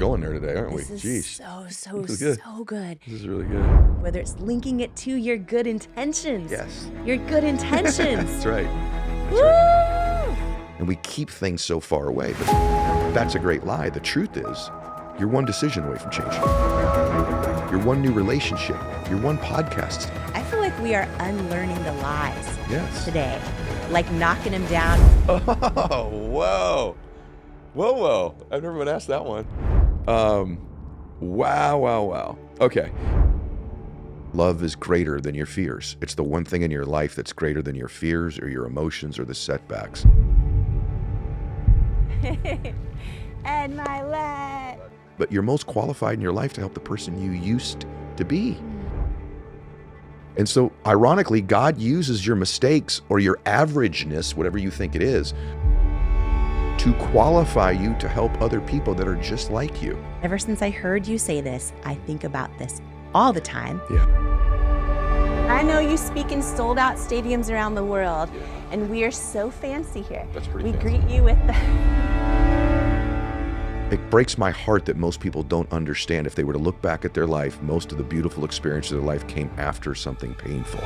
going there today, aren't we? This Jeez. is so good. This is really good. Whether it's linking it to your good intentions. Yes. Your good intentions. That's right. Woo! And we keep things so far away, but that's a great lie. The truth is, you're one decision away from changing. You're one new relationship. You're one podcast. I feel like we are unlearning the lies today. Like knocking them down. Oh, whoa. Whoa. I've never been asked that one. Wow. Okay. Love is greater than your fears. It's the one thing in your life that's greater than your fears or your emotions or the setbacks. Ed Mylett. But you're most qualified in your life to help the person you used to be. And so, ironically, God uses your mistakes or your averageness, whatever you think it is, to qualify you to help other people that are just like you. Ever since I heard you say this, I think about this all the time. Yeah. I know you speak in sold-out stadiums around the world, and we are so fancy here. That's pretty fancy. We greet you with the... It breaks my heart that most people don't understand. If they were to look back at their life, most of the beautiful experiences of their life came after something painful.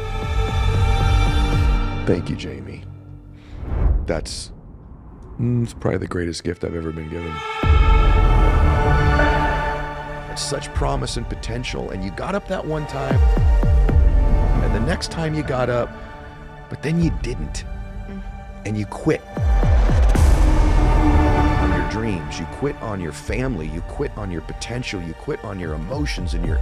Thank you, Jamie. That's it's probably the greatest gift I've ever been given. It's such promise and potential, and you got up that one time, and the next time you got up, but then you didn't, and you quit. Dreams, you quit on your family, you quit on your potential, you quit on your emotions and your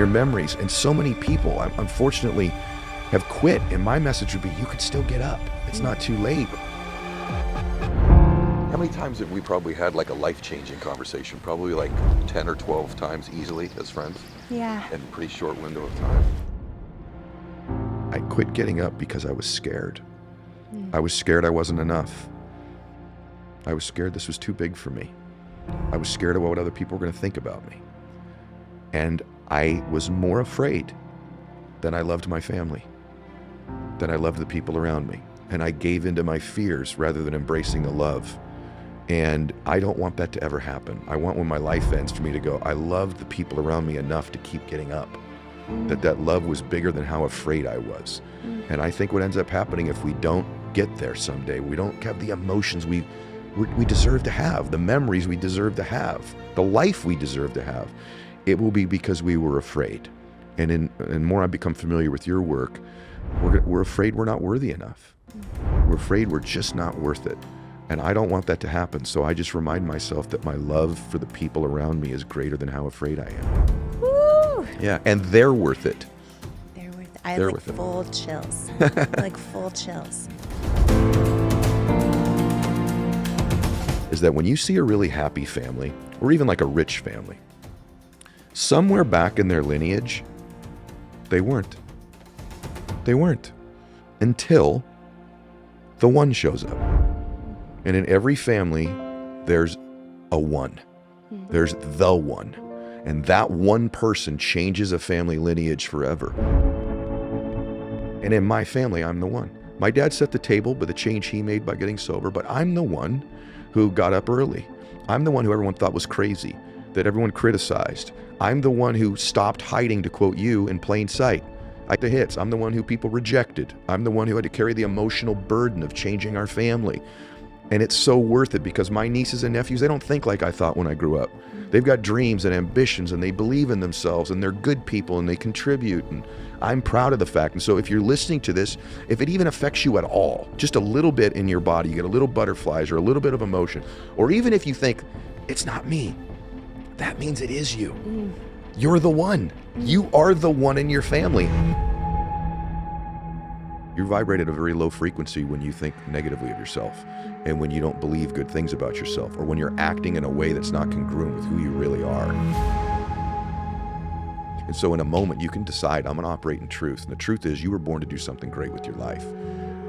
memories. And so many people, unfortunately, have quit. And my message would be, you could still get up. It's not too late. How many times have we probably had like a life-changing conversation? Probably like 10 or 12 times easily as friends. Yeah. In a pretty short window of time. I quit getting up because I was scared. I was scared I wasn't enough. I was scared this was too big for me. I was scared of what other people were going to think about me. And I was more afraid than I loved my family, than I loved the people around me. And I gave into my fears rather than embracing the love. And I don't want that to ever happen. I want when my life ends for me to go, I loved the people around me enough to keep getting up. That love was bigger than how afraid I was. And I think what ends up happening if we don't get there someday, we don't have the emotions we deserve to have, the memories we deserve to have, the life we deserve to have, it will be because we were afraid. And more I become familiar with your work, we're afraid we're not worthy enough. We're afraid we're just not worth it. And I don't want that to happen. So I just remind myself that my love for the people around me is greater than how afraid I am. Woo! Yeah, and they're worth it. They're worth it. I have like full chills. Like full chills. Is that when you see a really happy family, or even like a rich family, somewhere back in their lineage, they weren't. They weren't. Until the one shows up. And in every family, there's a one. There's the one. And that one person changes a family lineage forever. And in my family, I'm the one. My dad set the table by the change he made by getting sober, but I'm the one who got up early. I'm the one who everyone thought was crazy, that everyone criticized. I'm the one who stopped hiding, to quote you, in plain sight. Like the hits, I'm the one who people rejected. I'm the one who had to carry the emotional burden of changing our family. And it's so worth it because my nieces and nephews, they don't think like I thought when I grew up. They've got dreams and ambitions and they believe in themselves and they're good people and they contribute. And I'm proud of the fact. And so if you're listening to this, if it even affects you at all, just a little bit in your body, you get a little butterflies or a little bit of emotion, or even if you think, it's not me, that means it is you. You're the one. You are the one in your family. You vibrate at a very low frequency when you think negatively of yourself and when you don't believe good things about yourself or when you're acting in a way that's not congruent with who you really are. And so in a moment, you can decide, I'm going to operate in truth. And the truth is you were born to do something great with your life.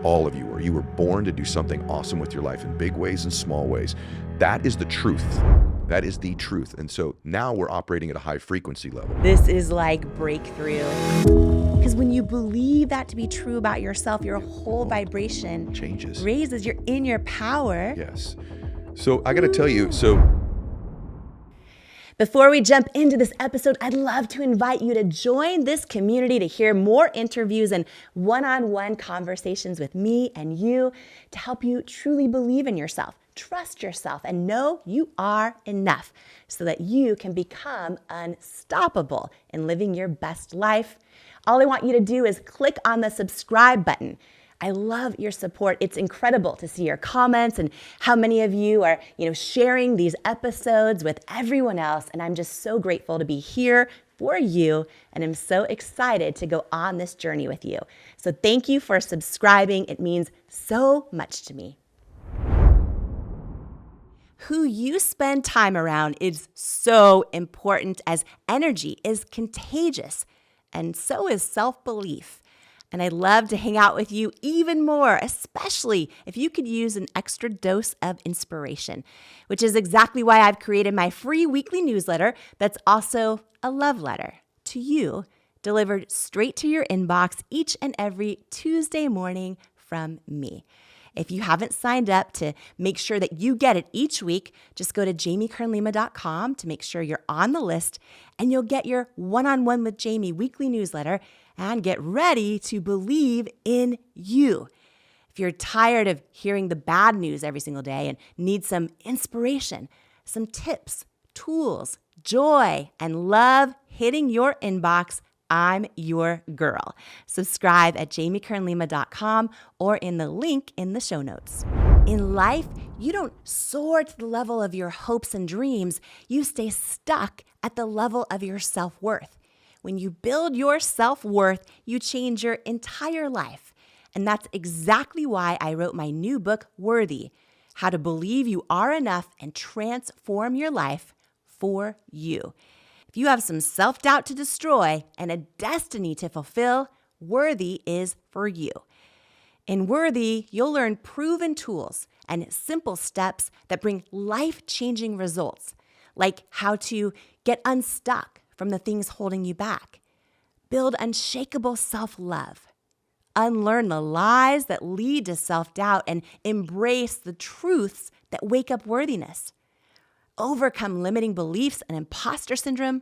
All of you were. You were born to do something awesome with your life in big ways and small ways. That is the truth. That is the truth. And so now we're operating at a high frequency level. This is like breakthrough. Because when you believe that to be true about yourself, your whole vibration changes. Raises. You're in your power. Yes. So I got to tell you, so Before we jump into this episode, I'd love to invite you to join this community to hear more interviews and one-on-one conversations with me and you to help you truly believe in yourself, trust yourself, and know you are enough so that you can become unstoppable in living your best life. All I want you to do is click on the subscribe button. I love your support. It's incredible to see your comments and how many of you are, sharing these episodes with everyone else. And I'm just so grateful to be here for you. And I'm so excited to go on this journey with you. So thank you for subscribing. It means so much to me. Who you spend time around is so important, as energy is contagious, and so is self-belief. And I'd love to hang out with you even more, especially if you could use an extra dose of inspiration, which is exactly why I've created my free weekly newsletter that's also a love letter to you, delivered straight to your inbox each and every Tuesday morning from me. If you haven't signed up to make sure that you get it each week, just go to jamiekernlima.com to make sure you're on the list, and you'll get your One-on-One with Jamie weekly newsletter and get ready to believe in you. If you're tired of hearing the bad news every single day and need some inspiration, some tips, tools, joy, and love hitting your inbox, I'm your girl. Subscribe at jamiekernlima.com or in the link in the show notes. In life, you don't soar to the level of your hopes and dreams. You stay stuck at the level of your self-worth. When you build your self-worth, you change your entire life. And that's exactly why I wrote my new book, Worthy: How to Believe You Are Enough and Transform Your Life for You. If you have some self-doubt to destroy and a destiny to fulfill, Worthy is for you. In Worthy, you'll learn proven tools and simple steps that bring life-changing results, like how to get unstuck from the things holding you back, build unshakable self-love, unlearn the lies that lead to self-doubt, and embrace the truths that wake up worthiness, overcome limiting beliefs and imposter syndrome,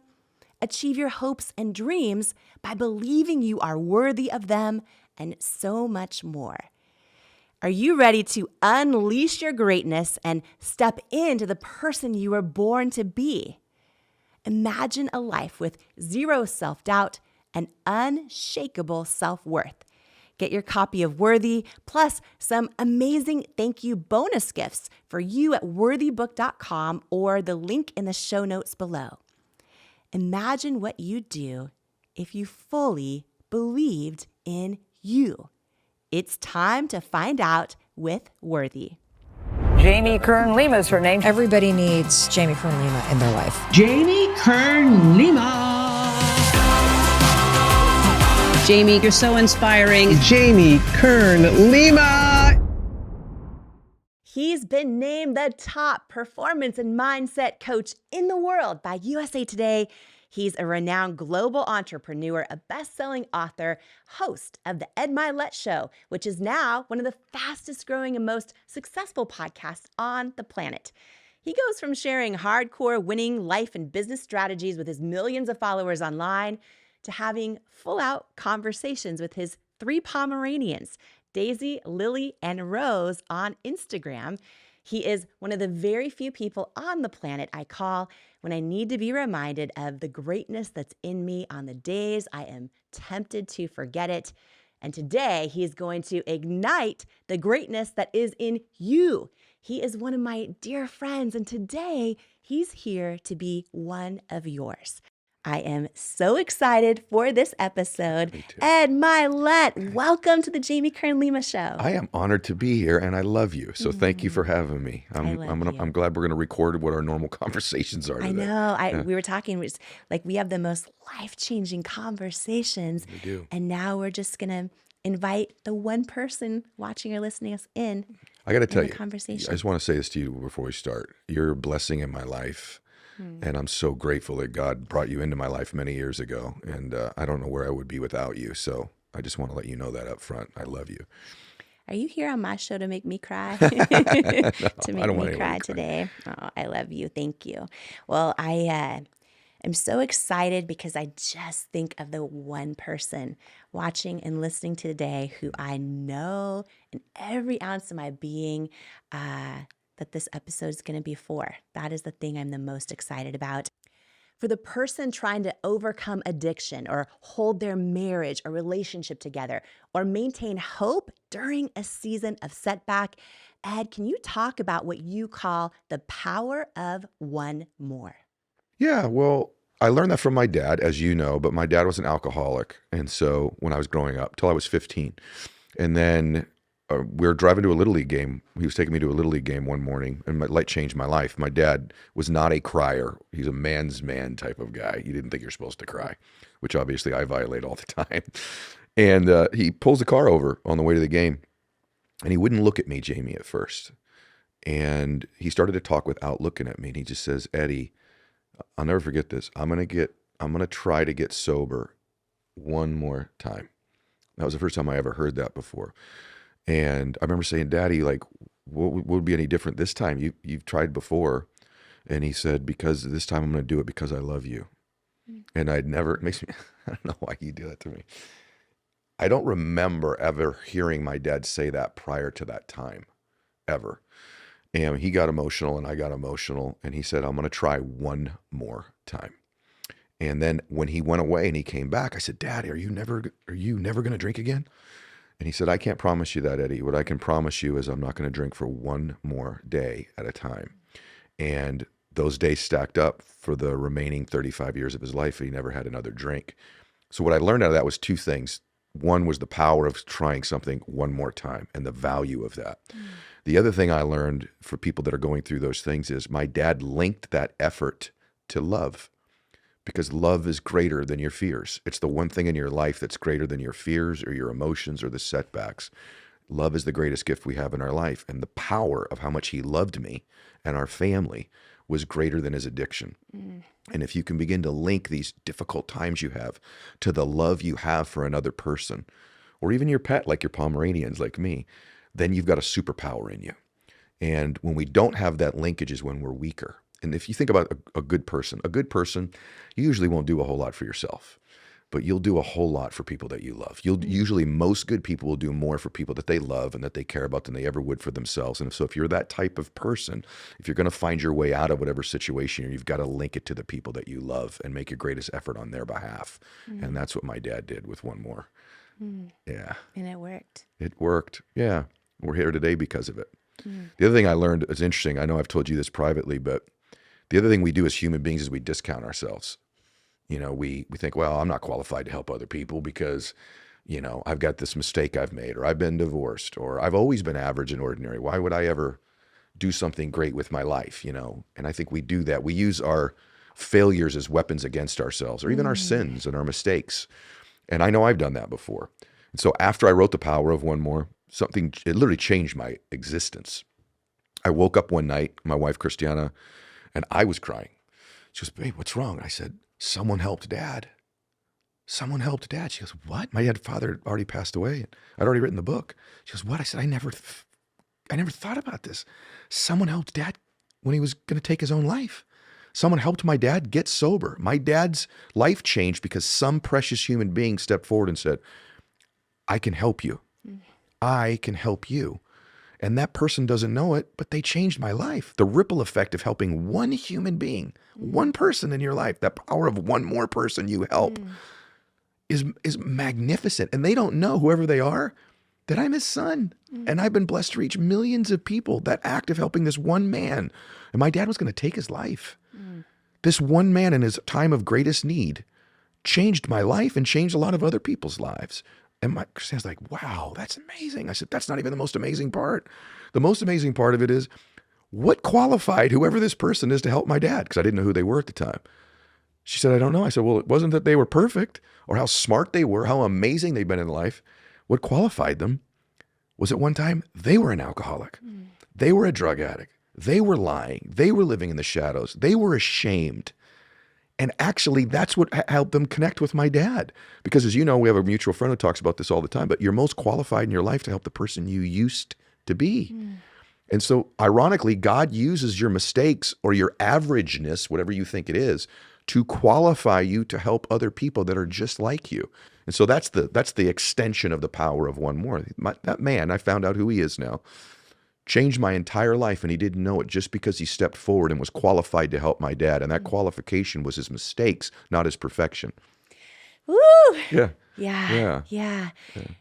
achieve your hopes and dreams by believing you are worthy of them, and so much more. Are you ready to unleash your greatness and step into the person you were born to be? Imagine a life with zero self-doubt and unshakable self-worth. Get your copy of Worthy, plus some amazing thank you bonus gifts for you at worthybook.com or the link in the show notes below. Imagine what you'd do if you fully believed in you. It's time to find out with Worthy. Jamie Kern Lima is her name. Everybody needs Jamie Kern Lima in their life. Jamie Kern Lima. Jamie, you're so inspiring. Jamie Kern Lima. He's been named the top performance and mindset coach in the world by USA Today. He's a renowned global entrepreneur, a best-selling author, host of the Ed Mylett Show, which is now one of the fastest growing and most successful podcasts on the planet. He goes from sharing hardcore winning life and business strategies with his millions of followers online to having full-out conversations with his 3 Pomeranians, Daisy, Lily, and Rose, on Instagram. He is one of the very few people on the planet I call when I need to be reminded of the greatness that's in me on the days I am tempted to forget it. And today, he is going to ignite the greatness that is in you. He is one of my dear friends, and today, he's here to be one of yours. I am so excited for this episode. Me too. Ed Mylett, welcome to the Jamie Kern Lima Show. I am honored to be here, and I love you. So thank you for having me. I'm glad we're going to record what our normal conversations are today. I know. We were talking. We have the most life-changing conversations. We do. And now we're just going to invite the one person watching or listening us in. I got to tell the you, conversation. I just want to say this to you before we start. You're a blessing in my life. And I'm so grateful that God brought you into my life many years ago. And I don't know where I would be without you. So I just want to let you know that up front. I love you. Are you here on my show to make me cry? No, To I make don't want me anyone cry to cry. today? Oh, I love you. Thank you. Well, I am so excited because I just think of the one person watching and listening today who I know in every ounce of my being that this episode is going to be for. That is the thing I'm the most excited about. For the person trying to overcome addiction or hold their marriage or relationship together or maintain hope during a season of setback, Ed, can you talk about what you call the power of one more? Yeah, well, I learned that from my dad, as you know, but my dad was an alcoholic. And so when I was growing up, till I was 15. And then we were driving to a Little League game. He was taking me to a Little League game one morning, and my light changed my life. My dad was not a crier. He's a man's man type of guy. He didn't think you're supposed to cry, which obviously I violate all the time. And he pulls the car over on the way to the game, and he wouldn't look at me, Jamie, at first. And he started to talk without looking at me, and he just says, Eddie, I'll never forget this. I'm gonna try to get sober one more time. That was the first time I ever heard that before. And I remember saying, Daddy, like, what would be any different this time? You've tried before. And he said, because this time I'm going to do it because I love you. And it makes me, I don't know why you do that to me. I don't remember ever hearing my dad say that prior to that time, ever. And he got emotional and I got emotional. And he said, I'm going to try one more time. And then when he went away and he came back, I said, Daddy, are you never going to drink again? And he said, I can't promise you that, Eddie. What I can promise you is I'm not going to drink for one more day at a time. And those days stacked up for the remaining 35 years of his life. He never had another drink. So what I learned out of that was two things. One was the power of trying something one more time and the value of that. The other thing I learned for people that are going through those things is my dad linked that effort to love. Because love is greater than your fears. It's the one thing in your life that's greater than your fears or your emotions or the setbacks. Love is the greatest gift we have in our life. And the power of how much he loved me and our family was greater than his addiction. And if you can begin to link these difficult times you have to the love you have for another person, or even your pet, like your Pomeranians, like me, then you've got a superpower in you. And when we don't have that linkage is when we're weaker. And if you think about a good person, you usually won't do a whole lot for yourself, but you'll do a whole lot for people that you love. Usually most good people will do more for people that they love and that they care about than they ever would for themselves. And so if you're that type of person, if you're going to find your way out of whatever situation, you've got to link it to the people that you love and make your greatest effort on their behalf. And that's what my dad did with one more. Yeah. And it worked. It worked. Yeah. We're here today because of it. The other thing I learned is interesting. I know I've told you this privately, but the other thing we do as human beings is we discount ourselves. You know, we think, well, I'm not qualified to help other people because, you know, I've got this mistake I've made, or I've been divorced, or I've always been average and ordinary. Why would I ever do something great with my life, you know? And I think we do that. We use our failures as weapons against ourselves, or even our sins and our mistakes. And I know I've done that before. And so after I wrote The Power of One More, it literally changed my existence. I woke up one night, my wife, Christiana, and I was crying. She goes, babe, what's wrong? I said, someone helped Dad. Someone helped Dad. She goes, what? My father had already passed away. I'd already written the book. She goes, what? I said, I never thought about this. Someone helped Dad when he was going to take his own life. Someone helped my dad get sober. My dad's life changed because some precious human being stepped forward and said, I can help you. I can help you. And that person doesn't know it, but they changed my life. The ripple effect of helping one human being, one person in your life, that power of one more person you help is magnificent. And they don't know, whoever they are, that I'm his son. And I've been blessed to reach millions of people. That act of helping this one man. And my dad was going to take his life. This one man in his time of greatest need changed my life and changed a lot of other people's lives. And Christiana's like, wow, that's amazing. I said, that's not even the most amazing part. The most amazing part of it is what qualified whoever this person is to help my dad? Because I didn't know who they were at the time. She said, I don't know. I said, well, it wasn't that they were perfect or how smart they were, how amazing they've been in life. What qualified them was at one time they were an alcoholic. They were a drug addict. They were lying. They were living in the shadows. They were ashamed. And actually, that's what helped them connect with my dad. Because as you know, we have a mutual friend who talks about this all the time, but you're most qualified in your life to help the person you used to be. And so ironically, God uses your mistakes or your averageness, whatever you think it is, to qualify you to help other people that are just like you. And so that's the extension of the power of one more. That man, I found out who he is now, changed my entire life, and he didn't know it just because he stepped forward and was qualified to help my dad. And that qualification was his mistakes, not his perfection. Woo! Yeah. Yeah.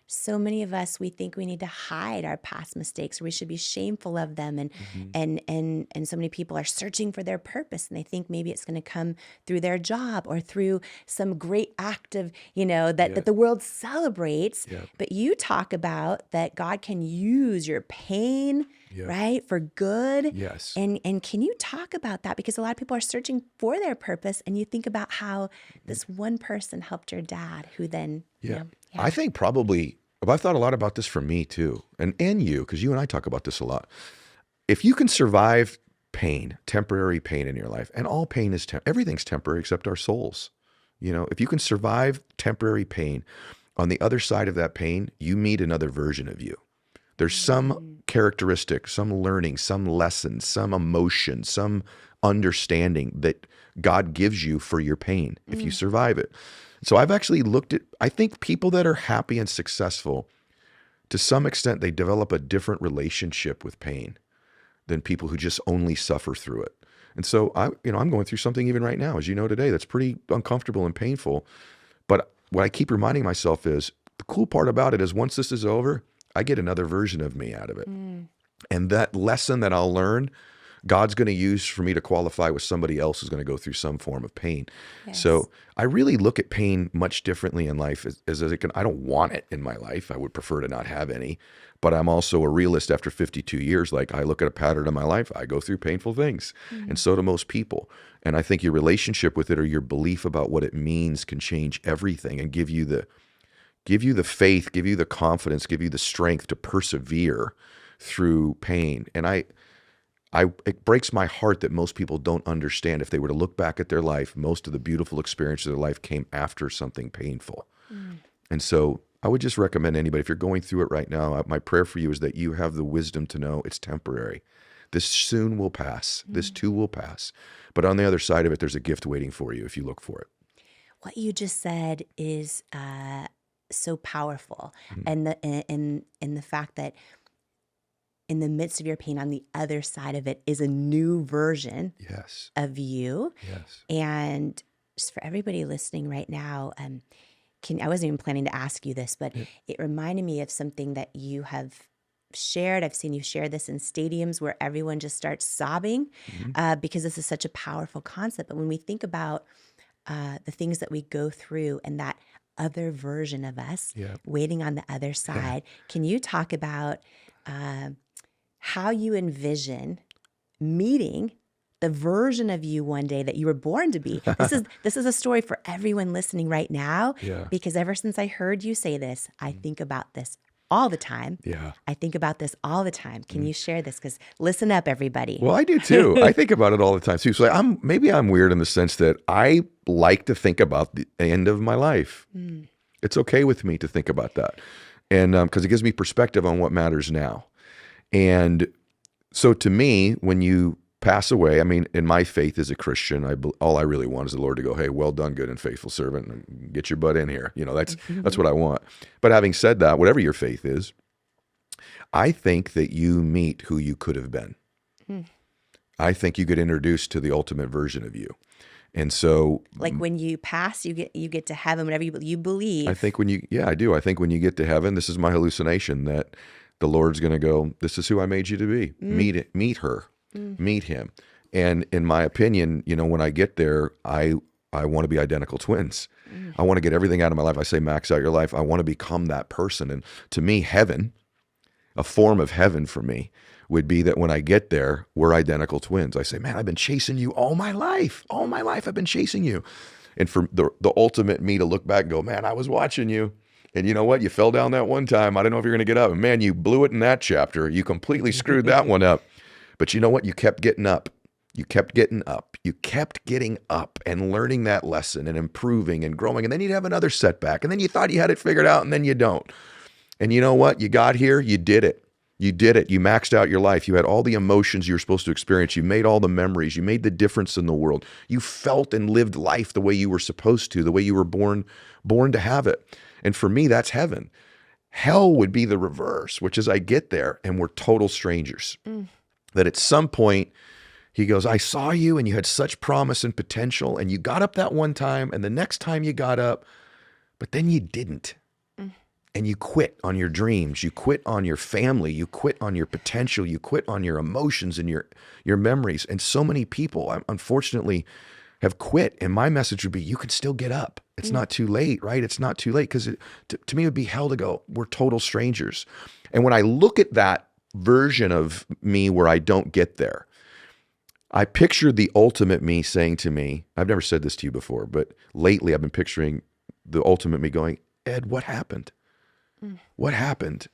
So many of us, we think we need to hide our past mistakes, or we should be shameful of them. And so many people are searching for their purpose, and they think maybe it's going to come through their job or through some great act of, that the world celebrates. But you talk about that God can use your pain, right, for good. Yes. And can you talk about that? Because a lot of people are searching for their purpose, and you think about how this one person helped your dad, who then, I think probably, I've thought a lot about this for me too, and you, because you and I talk about this a lot. If you can survive pain, temporary pain in your life, and all pain is, everything's temporary except our souls. If you can survive temporary pain, on the other side of that pain, you meet another version of you. There's some characteristic, some learning, some lesson, some emotion, some understanding that God gives you for your pain if you survive it. So I've actually looked at, I think people that are happy and successful, to some extent, they develop a different relationship with pain than people who just only suffer through it. And so I'm going through something even right now, as you know today, that's pretty uncomfortable and painful. But what I keep reminding myself is, the cool part about it is once this is over, I get another version of me out of it. And that lesson that I'll learn, God's going to use for me to qualify with somebody else who's going to go through some form of pain. Yes. So I really look at pain much differently in life as I don't want it in my life. I would prefer to not have any, but I'm also a realist after 52 years. Like, I look at a pattern in my life, I go through painful things, and so do most people. And I think your relationship with it, or your belief about what it means, can change everything and give you the faith, give you the confidence, give you the strength to persevere through pain. And it breaks my heart that most people don't understand. If they were to look back at their life, most of the beautiful experiences of their life came after something painful. And so I would just recommend anybody, if you're going through it right now, my prayer for you is that you have the wisdom to know it's temporary. This soon will pass. This too will pass. But on the other side of it, there's a gift waiting for you if you look for it. What you just said is so powerful, and the fact that in the midst of your pain, on the other side of it is a new version of you. Yes. And just for everybody listening right now, I wasn't even planning to ask you this, but it reminded me of something that you have shared. I've seen you share this in stadiums where everyone just starts sobbing because this is such a powerful concept. But when we think about the things that we go through and that other version of us waiting on the other side, can you talk about how you envision meeting the version of you one day that you were born to be? This is a story for everyone listening right now, because ever since I heard you say this, I think about this all the time. I think about this all the time. Can you share this? Because listen up, everybody. Well, I do too. I think about it all the time too. So maybe I'm weird in the sense that I like to think about the end of my life. It's okay with me to think about that. And because it gives me perspective on what matters now. And so to me, when you pass away, I mean, in my faith as a Christian, all I really want is the Lord to go, "Hey, well done, good and faithful servant, and get your butt in here." That's what I want. But having said that, whatever your faith is, I think that you meet who you could have been. I think you get introduced to the ultimate version of you. And so, like when you pass, you get to heaven, whatever you believe. I think I do. I think when you get to heaven, this is my hallucination, that the Lord's going to go, "This is who I made you to be. Meet her, meet him." And in my opinion, when I get there, I want to be identical twins. I want to get everything out of my life. I say, max out your life. I want to become that person. And to me, heaven, a form of heaven for me, would be that when I get there, we're identical twins. I say, "Man, I've been chasing you all my life. All my life I've been chasing you." And for the ultimate me to look back and go, "Man, I was watching you. And you know what? You fell down that one time. I don't know if you're going to get up. And man, you blew it in that chapter. You completely screwed that one up. But you know what? You kept getting up. You kept getting up. You kept getting up and learning that lesson and improving and growing. And then you'd have another setback. And then you thought you had it figured out, and then you don't. And you know what? You got here. You did it. You did it. You maxed out your life. You had all the emotions you were supposed to experience. You made all the memories. You made the difference in the world. You felt and lived life the way you were supposed to, the way you were born to have it. And for me, that's heaven. Hell would be the reverse, which is I get there and we're total strangers. That at some point, he goes, I saw you and you had such promise and potential, and you got up that one time, and the next time you got up, but then you didn't. And you quit on your dreams. You quit on your family. You quit on your potential. You quit on your emotions and your memories. And so many people, unfortunately, have quit. And my message would be, you can still get up. It's not too late, right? It's not too late, because to me, it would be hell to go, we're total strangers. And when I look at that version of me where I don't get there, I pictured the ultimate me saying to me, I've never said this to you before, but lately I've been picturing the ultimate me going, Ed, what happened? What happened?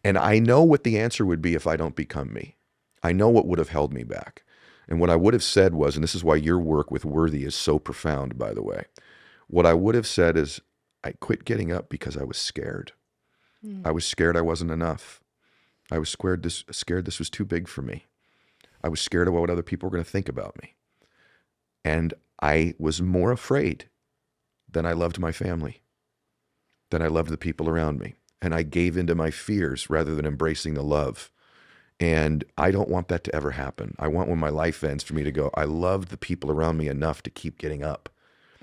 And I know what the answer would be if I don't become me. I know what would have held me back. And what I would have said was, and this is why your work with Worthy is so profound, by the way, what I would have said is, I quit getting up because I was scared. I was scared I wasn't enough. I was scared this was too big for me. I was scared of what other people were going to think about me. And I was more afraid than I loved my family, than I loved the people around me. And I gave into my fears rather than embracing the love. And I don't want that to ever happen. I want, when my life ends, for me to go, I loved the people around me enough to keep getting up.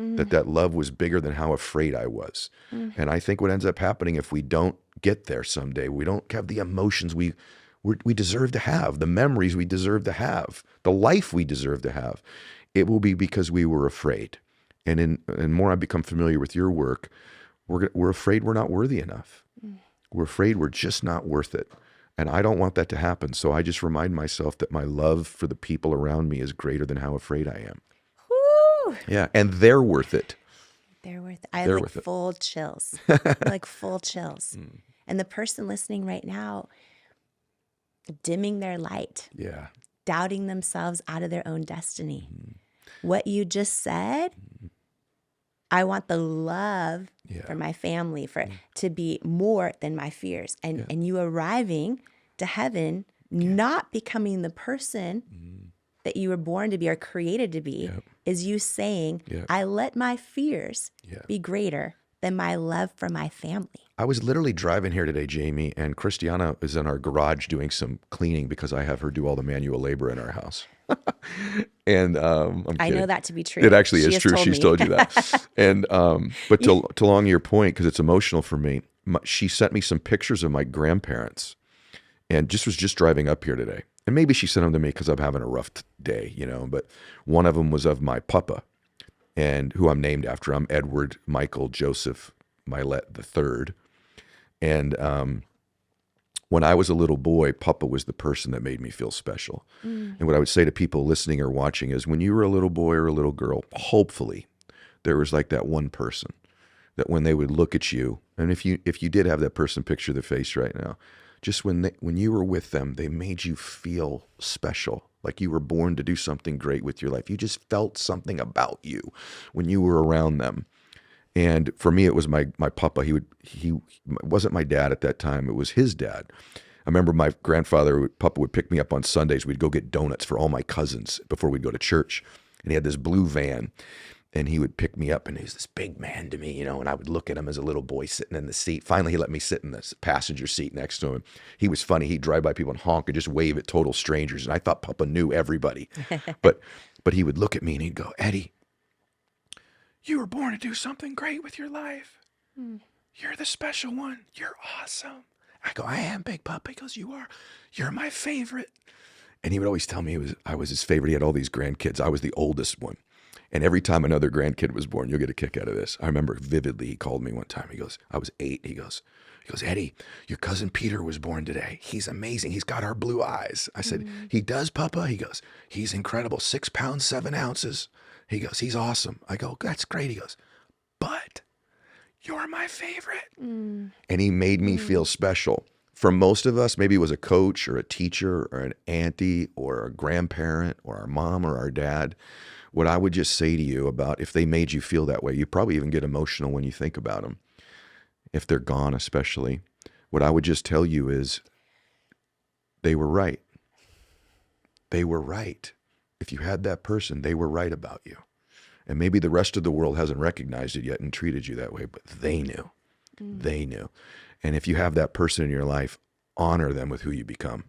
That love was bigger than how afraid I was. And I think what ends up happening, if we don't get there someday, we don't have the emotions we deserve to have, the memories we deserve to have, the life we deserve to have, it will be because we were afraid. And more I become familiar with your work, we're afraid we're not worthy enough. We're afraid we're just not worth it. And I don't want that to happen. So I just remind myself that my love for the people around me is greater than how afraid I am. Woo! Yeah, and they're worth it. They're worth it. I They're have worth it. full chills. Like full chills. And the person listening right now, dimming their light, doubting themselves out of their own destiny. What you just said, I want the love for my family, for it to be more than my fears. And you arriving to heaven, not becoming the person that you were born to be or created to be, is you saying, I let my fears be greater than my love for my family. I was literally driving here today, Jamie, and Christiana is in our garage doing some cleaning because I have her do all the manual labor in our house. And I'm kidding. I know that to be true. It actually is has true. told She's me. told you that. And but to along your point, because it's emotional for me, she sent me some pictures of my grandparents, and was just driving up here today. And maybe she sent them to me because I'm having a rough day, but one of them was of my papa, and who I'm named after. I'm Edward Michael Joseph Mylett III. And when I was a little boy, Papa was the person that made me feel special. And what I would say to people listening or watching is, when you were a little boy or a little girl, hopefully there was like that one person that when they would look at you, and if you did have that person, picture their face right now, just when you were with them, they made you feel special, like you were born to do something great with your life. You just felt something about you when you were around them. And for me, it was my papa. He wasn't my dad at that time. It was his dad. I remember my grandfather, Papa, would pick me up on Sundays. We'd go get donuts for all my cousins before we'd go to church. And he had this blue van, and he would pick me up, and he was this big man to me, and I would look at him as a little boy sitting in the seat. Finally, he let me sit in the passenger seat next to him. He was funny. He'd drive by people and honk and just wave at total strangers. And I thought Papa knew everybody. But he would look at me and he'd go, Eddie, you were born to do something great with your life. You're the special one. You're awesome. I go, I am, Big Papa. He goes, you are. You're my favorite. And he would always tell me I was his favorite. He had all these grandkids. I was the oldest one. And every time another grandkid was born, you'll get a kick out of this. I remember vividly, he called me one time. He goes, I was 8. He goes, Eddie, your cousin Peter was born today. He's amazing. He's got our blue eyes. I said, he does, Papa? He goes, he's incredible. 6 pounds, 7 ounces. He goes, he's awesome. I go, that's great. He goes, but you're my favorite. And he made me feel special For most of us, maybe it was a coach or a teacher or an auntie or a grandparent or our mom or our dad. What I would just say to you about if they made you feel that way, you probably even get emotional when you think about them. If they're gone, especially, what I would just tell you is they were right. They were right. If you had that person, they were right about you. And maybe the rest of the world hasn't recognized it yet and treated you that way, but they knew. They knew. And if you have that person in your life, honor them with who you become.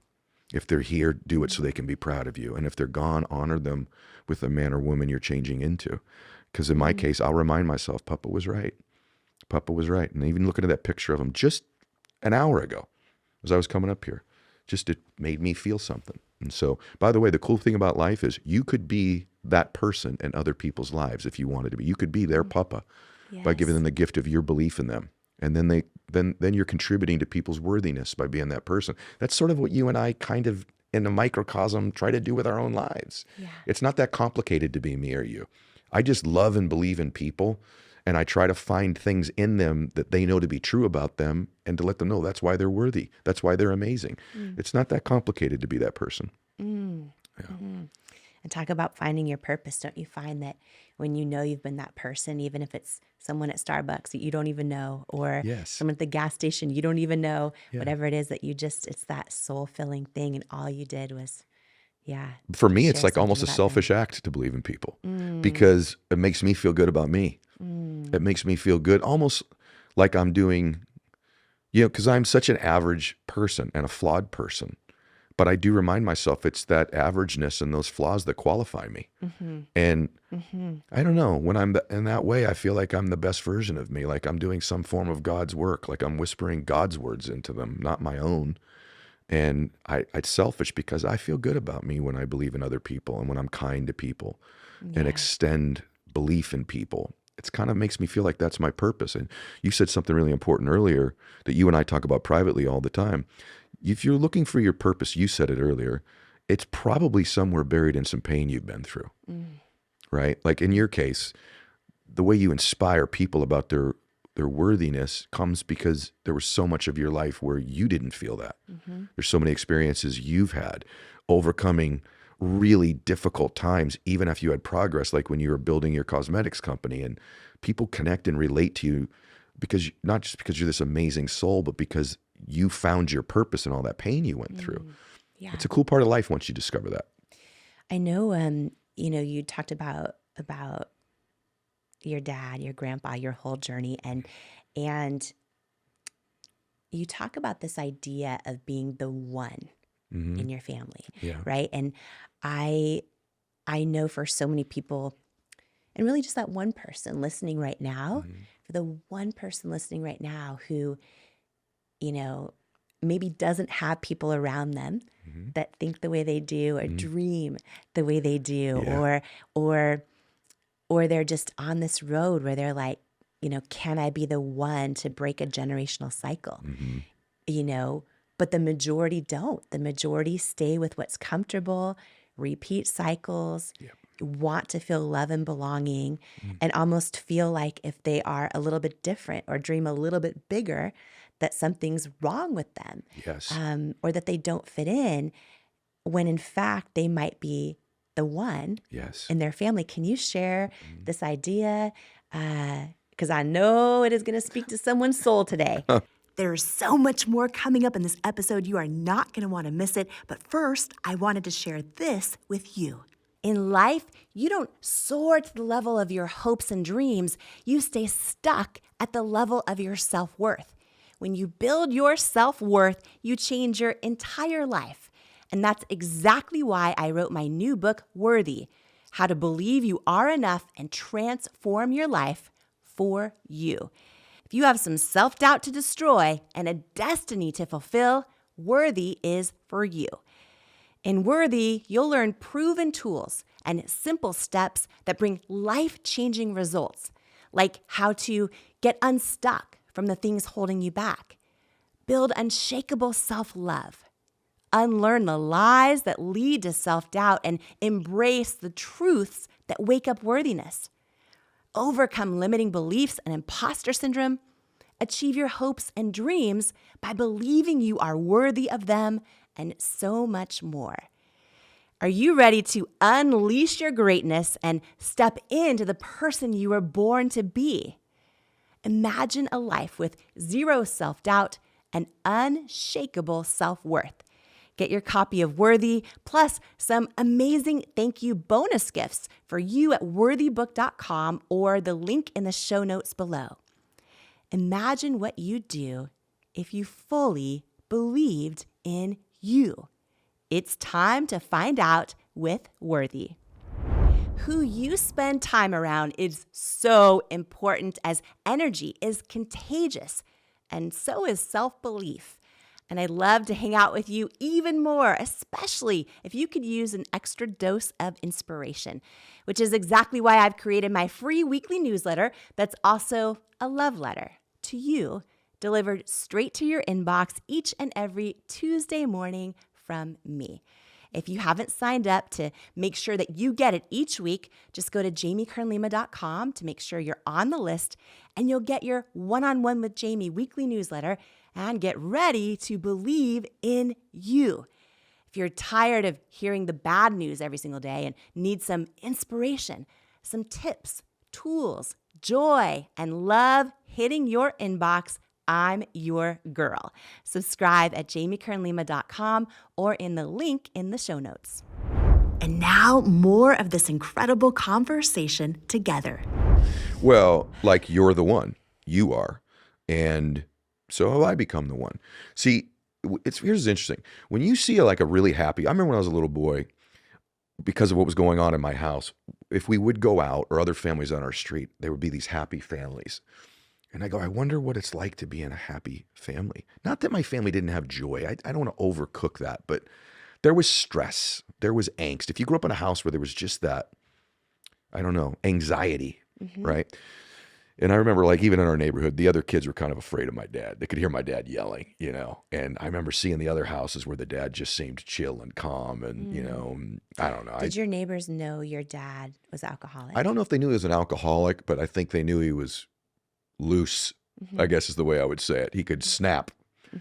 If they're here, do it so they can be proud of you. And if they're gone, honor them with the man or woman you're changing into. Because in my case, I'll remind myself, Papa was right. Papa was right. And even looking at that picture of him just an hour ago, as I was coming up here, it made me feel something. And so, by the way, the cool thing about life is you could be that person in other people's lives if you wanted to be. You could be their Papa by giving them the gift of your belief in them. And then then you're contributing to people's worthiness by being that person. That's sort of what you and I kind of in a microcosm try to do with our own lives. Yeah. It's not that complicated to be me or you. I just love and believe in people, and I try to find things in them that they know to be true about them and to let them know that's why they're worthy. That's why they're amazing. It's not that complicated to be that person. Yeah. And talk about finding your purpose. Don't you find that when you know you've been that person, even if it's someone at Starbucks that you don't even know, or someone at the gas station you don't even know, whatever it is that you just, it's that soul-filling thing, and all you did was, For me, it's like almost a selfish act to believe in people because it makes me feel good about me. It makes me feel good, almost like I'm doing, because I'm such an average person and a flawed person. But I do remind myself it's that averageness and those flaws that qualify me. And I don't know, when I'm in that way, I feel like I'm the best version of me, like I'm doing some form of God's work, like I'm whispering God's words into them, not my own. And it's selfish because I feel good about me when I believe in other people and when I'm kind to people and extend belief in people. It kind of makes me feel like that's my purpose. And you said something really important earlier that you and I talk about privately all the time. If you're looking for your purpose, you said it earlier, it's probably somewhere buried in some pain you've been through, right? Like in your case, the way you inspire people about their worthiness comes because there was so much of your life where you didn't feel that. There's so many experiences you've had overcoming really difficult times, even if you had progress, like when you were building your cosmetics company, and people connect and relate to you because not just because you're this amazing soul, but because you found your purpose in all that pain you went through. It's a cool part of life once you discover that. I know, you talked about your dad, your grandpa, your whole journey, and you talk about this idea of being the one in your family, right? And I know for so many people, and really just that one person listening right now, for the one person listening right now who, maybe doesn't have people around them that think the way they do or dream the way they do, or they're just on this road where they're like, can I be the one to break a generational cycle? But the majority don't. The majority stay with what's comfortable, repeat cycles, want to feel love and belonging, and almost feel like if they are a little bit different or dream a little bit bigger, that something's wrong with them, or that they don't fit in, when in fact they might be the one in their family. Can you share this idea? Because I know it is going to speak to someone's soul today. There's so much more coming up in this episode. You are not going to want to miss it. But first, I wanted to share this with you. In life, you don't soar to the level of your hopes and dreams. You stay stuck at the level of your self-worth. When you build your self-worth, you change your entire life. And that's exactly why I wrote my new book, Worthy: How to Believe You Are Enough and Transform Your Life for You. If you have some self-doubt to destroy and a destiny to fulfill, Worthy is for you. In Worthy, you'll learn proven tools and simple steps that bring life-changing results, like how to get unstuck from the things holding you back, build unshakable self-love, unlearn the lies that lead to self-doubt, and embrace the truths that wake up worthiness, overcome limiting beliefs and imposter syndrome, achieve your hopes and dreams by believing you are worthy of them, and so much more. Are you ready to unleash your greatness and step into the person you were born to be? Imagine a life with zero self-doubt and unshakable self-worth. Get your copy of Worthy, plus some amazing thank you bonus gifts for you at worthybook.com or the link in the show notes below. Imagine what you'd do if you fully believed in you. It's time to find out with Worthy. Who you spend time around is so important, as energy is contagious, and so is self-belief. And I'd love to hang out with you even more, especially if you could use an extra dose of inspiration, which is exactly why I've created my free weekly newsletter that's also a love letter to you, delivered straight to your inbox each and every Tuesday morning from me. If you haven't signed up to make sure that you get it each week, just go to jamiekernlima.com to make sure you're on the list, and you'll get your One-on-One with Jamie weekly newsletter and get ready to believe in you. If you're tired of hearing the bad news every single day and need some inspiration, some tips, tools, joy, and love hitting your inbox, I'm your girl. Subscribe at jamiekernlima.com or in the link in the show notes. And now, more of this incredible conversation together. Well, like, you're the one. You are. And so have I become the one. See, here's interesting. When you see a really happy, I remember when I was a little boy, because of what was going on in my house, if we would go out or other families on our street, there would be these happy families. And I go, I wonder what it's like to be in a happy family. Not that my family didn't have joy. I don't want to overcook that, but there was stress. There was angst. If you grew up in a house where there was just that, I don't know, anxiety, right? And I remember, even in our neighborhood, the other kids were kind of afraid of my dad. They could hear my dad yelling, And I remember seeing the other houses where the dad just seemed chill and calm and, I don't know. Did your neighbors know your dad was alcoholic? I don't know if they knew he was an alcoholic, but I think they knew he was loose, I guess is the way I would say it. He could snap,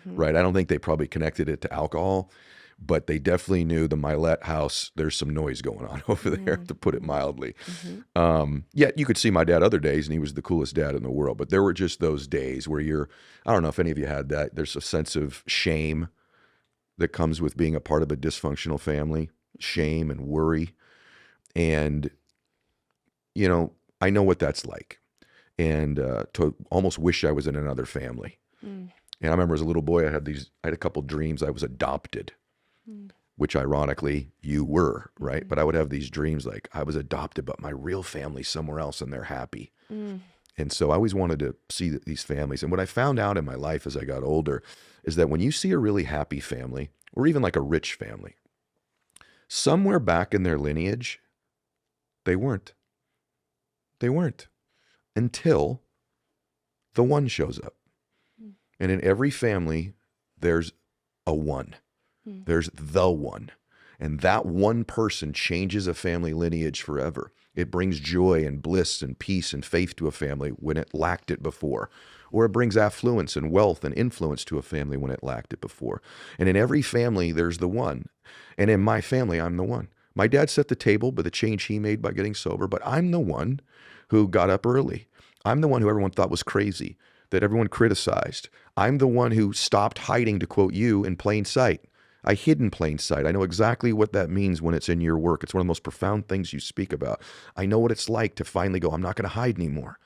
right? I don't think they probably connected it to alcohol, but they definitely knew the Mylett house, there's some noise going on over there, to put it mildly. Yet you could see my dad other days, and he was the coolest dad in the world. But there were just those days where I don't know if any of you had that, there's a sense of shame that comes with being a part of a dysfunctional family, shame and worry. And, I know what that's like. And to almost wish I was in another family. And I remember as a little boy, I had a couple dreams I was adopted, which ironically you were, right? But I would have these dreams like I was adopted, but my real family's somewhere else and they're happy. And so I always wanted to see these families. And what I found out in my life as I got older is that when you see a really happy family, or even like a rich family, somewhere back in their lineage, they weren't. They weren't. Until the one shows up. And in every family, there's a one. There's the one. And that one person changes a family lineage forever. It brings joy and bliss and peace and faith to a family when it lacked it before. Or it brings affluence and wealth and influence to a family when it lacked it before. And in every family, there's the one. And in my family, I'm the one. My dad set the table by the change he made by getting sober, but I'm the one who got up early. I'm the one who everyone thought was crazy, that everyone criticized. I'm the one who stopped hiding, to quote you, in plain sight. I hid in plain sight. I know exactly what that means when it's in your work. It's one of the most profound things you speak about. I know what it's like to finally go, I'm not going to hide anymore.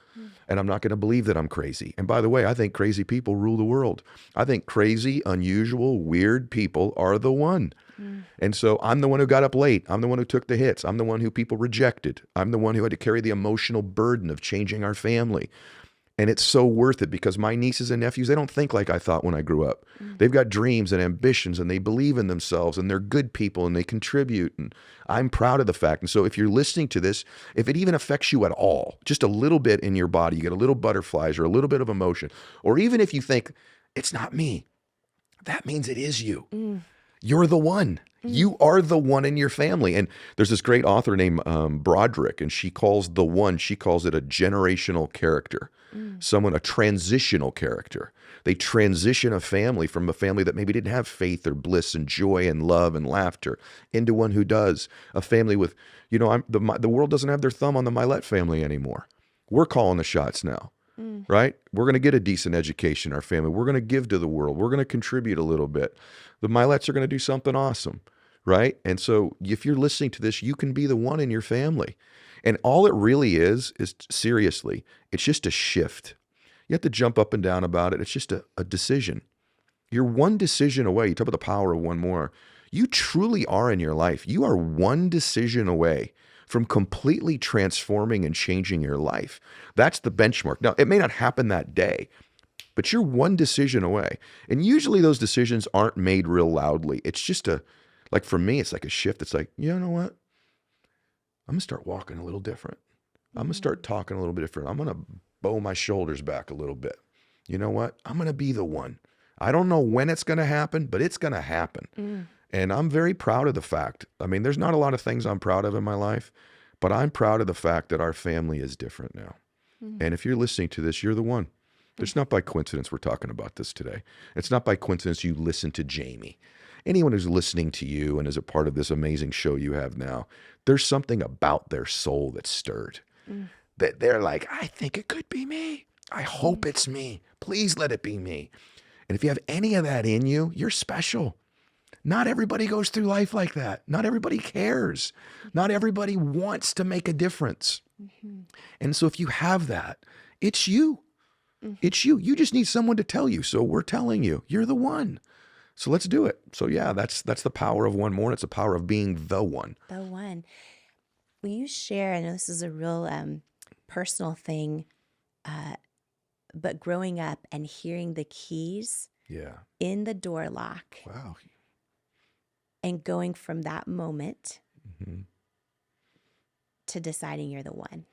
And I'm not going to believe that I'm crazy. And by the way, I think crazy people rule the world. I think crazy, unusual, weird people are the one. And so I'm the one who got up late. I'm the one who took the hits. I'm the one who people rejected. I'm the one who had to carry the emotional burden of changing our family. And it's so worth it because my nieces and nephews, they don't think like I thought when I grew up. They've got dreams and ambitions and they believe in themselves and they're good people and they contribute. And I'm proud of the fact. And so if you're listening to this, if it even affects you at all, just a little bit in your body, you get a little butterflies or a little bit of emotion, or even if you think it's not me, that means it is you. You're the one. You are the one in your family. And there's this great author named Broderick, and she calls it a generational character, a transitional character. They transition a family from a family that maybe didn't have faith or bliss and joy and love and laughter into one who does. A family with, the world doesn't have their thumb on the Mylett family anymore. We're calling the shots now. Right? We're going to get a decent education in our family. We're going to give to the world. We're going to contribute a little bit. The Myletts are going to do something awesome. Right? And so if you're listening to this, you can be the one in your family. And all it really is seriously, it's just a shift. You have to jump up and down about it. It's just a decision. You're one decision away. You talk about the power of one more. You truly are in your life. You are one decision away from completely transforming and changing your life. That's the benchmark. Now, it may not happen that day, but you're one decision away. And usually those decisions aren't made real loudly. It's just like for me, it's like a shift. It's like, you know what? I'm going to start walking a little different. I'm going to start talking a little bit different. I'm going to bow my shoulders back a little bit. You know what? I'm going to be the one. I don't know when it's going to happen, but it's going to happen. And I'm very proud of the fact. I mean, there's not a lot of things I'm proud of in my life, but I'm proud of the fact that our family is different now. And if you're listening to this, you're the one. It's not by coincidence we're talking about this today. It's not by coincidence you listen to Jamie. Anyone who's listening to you and is a part of this amazing show you have now, there's something about their soul that's stirred. That they're like, I think it could be me. I hope it's me. Please let it be me. And if you have any of that in you, you're special. Not everybody goes through life like that. Not everybody cares. Not everybody wants to make a difference. And so if you have that, it's you. It's you. You just need someone to tell you. So we're telling you, you're the one. So let's do it. So yeah, that's the power of one more. And it's the power of being the one. The one. Will you share, I know this is a real personal thing, but growing up and hearing the keys in the door lock. Wow. And going from that moment to deciding you're the one.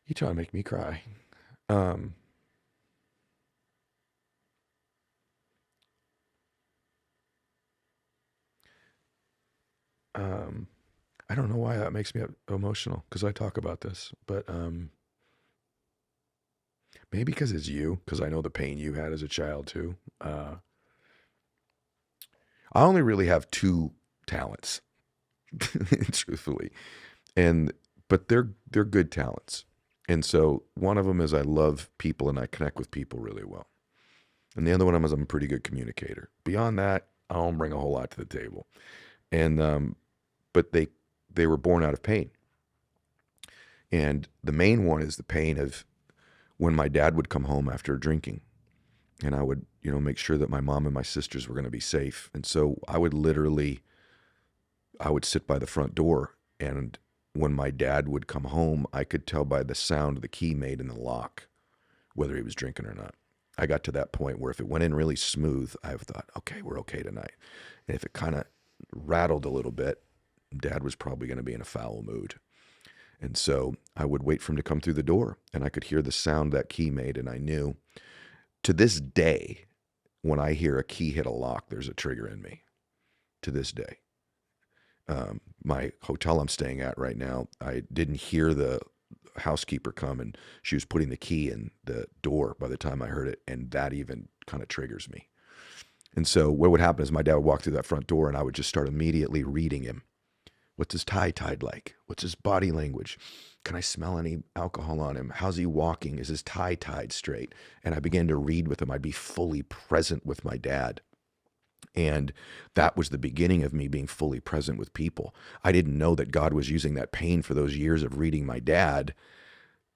You trying to make me cry. I don't know why that makes me emotional, because I talk about this, but maybe because it's you, because I know the pain you had as a child too. I only really have two talents, truthfully, but they're good talents. And so one of them is I love people and I connect with people really well. And the other one is I'm a pretty good communicator. Beyond that, I don't bring a whole lot to the table. And but they were born out of pain. And the main one is the pain of when my dad would come home after drinking, and I would, make sure that my mom and my sisters were going to be safe. And so I would sit by the front door, and when my dad would come home, I could tell by the sound the key made in the lock whether he was drinking or not. I got to that point where if it went in really smooth, I thought, okay, we're okay tonight. And if it kind of rattled a little bit, Dad was probably going to be in a foul mood. And so I would wait for him to come through the door, and I could hear the sound that key made, and I knew. To this day, when I hear a key hit a lock, there's a trigger in me. To this day. My hotel I'm staying at right now, I didn't hear the housekeeper come, and she was putting the key in the door by the time I heard it, and that even kind of triggers me. And so what would happen is my dad would walk through that front door, and I would just start immediately reading him. What's his tie tied like? What's his body language? Can I smell any alcohol on him? How's he walking? Is his tie tied straight? And I began to read with him. I'd be fully present with my dad. And that was the beginning of me being fully present with people. I didn't know that God was using that pain for those years of reading my dad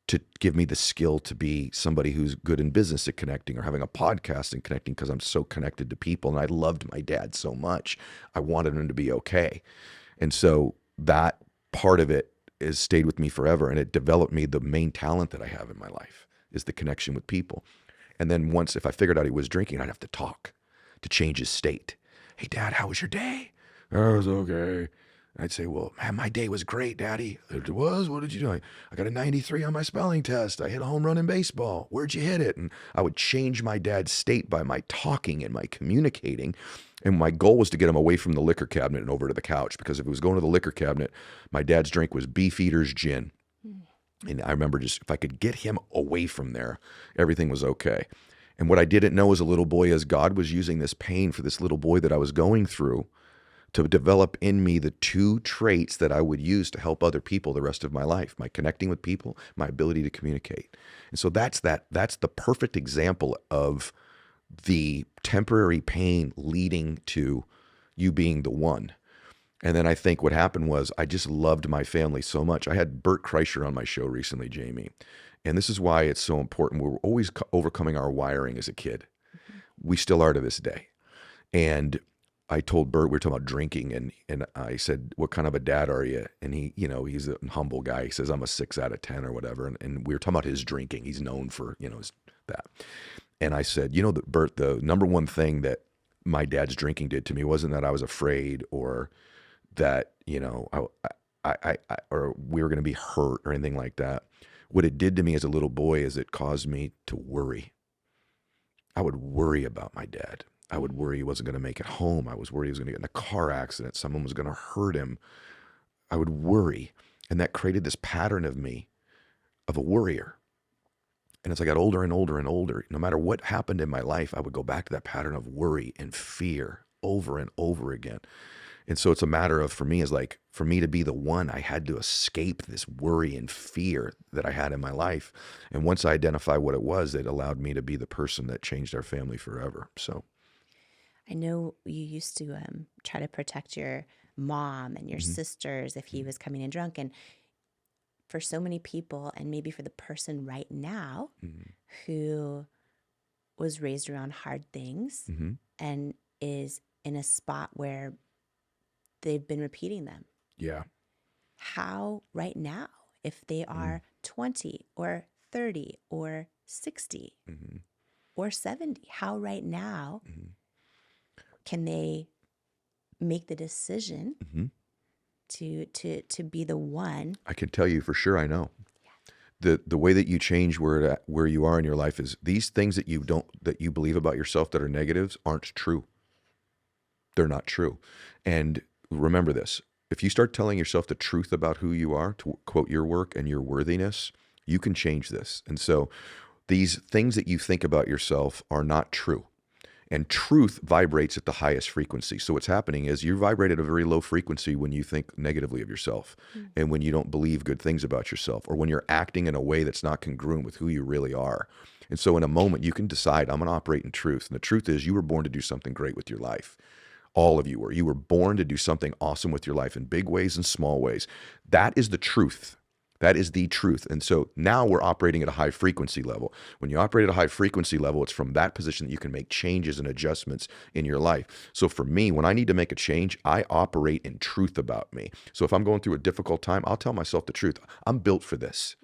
to give me the skill to be somebody who's good in business at connecting or having a podcast and connecting, because I'm so connected to people. And I loved my dad so much. I wanted him to be okay. And so that part of it has stayed with me forever. And it developed me. The main talent that I have in my life is the connection with people. And then once, if I figured out he was drinking, I'd have to talk to change his state. Hey, Dad, how was your day? Oh, it was okay. I'd say, well, man, my day was great, Daddy. It was? What did you do? I got a 93 on my spelling test. I hit a home run in baseball. Where'd you hit it? And I would change my dad's state by my talking and my communicating. And my goal was to get him away from the liquor cabinet and over to the couch, because if he was going to the liquor cabinet, my dad's drink was Beefeater's gin. And I remember just, if I could get him away from there, everything was okay. And what I didn't know as a little boy is God was using this pain for this little boy that I was going through to develop in me the two traits that I would use to help other people the rest of my life: my connecting with people, my ability to communicate. And so that's the perfect example of the temporary pain leading to you being the one. And then I think what happened was I just loved my family so much. I had Bert Kreischer on my show recently, Jamie. And this is why it's so important. We're always overcoming our wiring as a kid. We still are to this day. And I told Bert, we were talking about drinking, and I said, what kind of a dad are you? And he, he's a humble guy. He says, I'm a 6 out of 10 or whatever. And we were talking about his drinking. He's known for, that. And I said, Bert, the number one thing that my dad's drinking did to me wasn't that I was afraid or that, I or we were going to be hurt or anything like that. What it did to me as a little boy is it caused me to worry. I would worry about my dad. I would worry he wasn't going to make it home. I was worried he was going to get in a car accident. Someone was going to hurt him. I would worry. And that created this pattern of me, of a worrier. And as I got older and older and older, no matter what happened in my life, I would go back to that pattern of worry and fear over and over again. And so it's a matter of, for me to be the one, I had to escape this worry and fear that I had in my life. And once I identified what it was, it allowed me to be the person that changed our family forever. So I know you used to try to protect your mom and your sisters if he was coming in drunk. And for so many people, and maybe for the person right now who was raised around hard things and is in a spot where they've been repeating them. Yeah. How right now, if they are 20 or 30 or 60 or 70, how right now can they make the decision to be the one? I can tell you for sure, I know. The way that you change where you are in your life is these things that you believe about yourself that are negatives aren't true. They're not true. And remember this, if you start telling yourself the truth about who you are, to quote your work, and your worthiness, you can change this. And so these things that you think about yourself are not true. And truth vibrates at the highest frequency. So what's happening is you vibrate at a very low frequency when you think negatively of yourself and when you don't believe good things about yourself, or when you're acting in a way that's not congruent with who you really are. And so in a moment, you can decide, I'm going to operate in truth. And the truth is, you were born to do something great with your life. All of you were. You were born to do something awesome with your life in big ways and small ways. That is the truth. That is the truth. And so now we're operating at a high frequency level. When you operate at a high frequency level, it's from that position that you can make changes and adjustments in your life. So for me, when I need to make a change, I operate in truth about me. So if I'm going through a difficult time, I'll tell myself the truth. I'm built for this.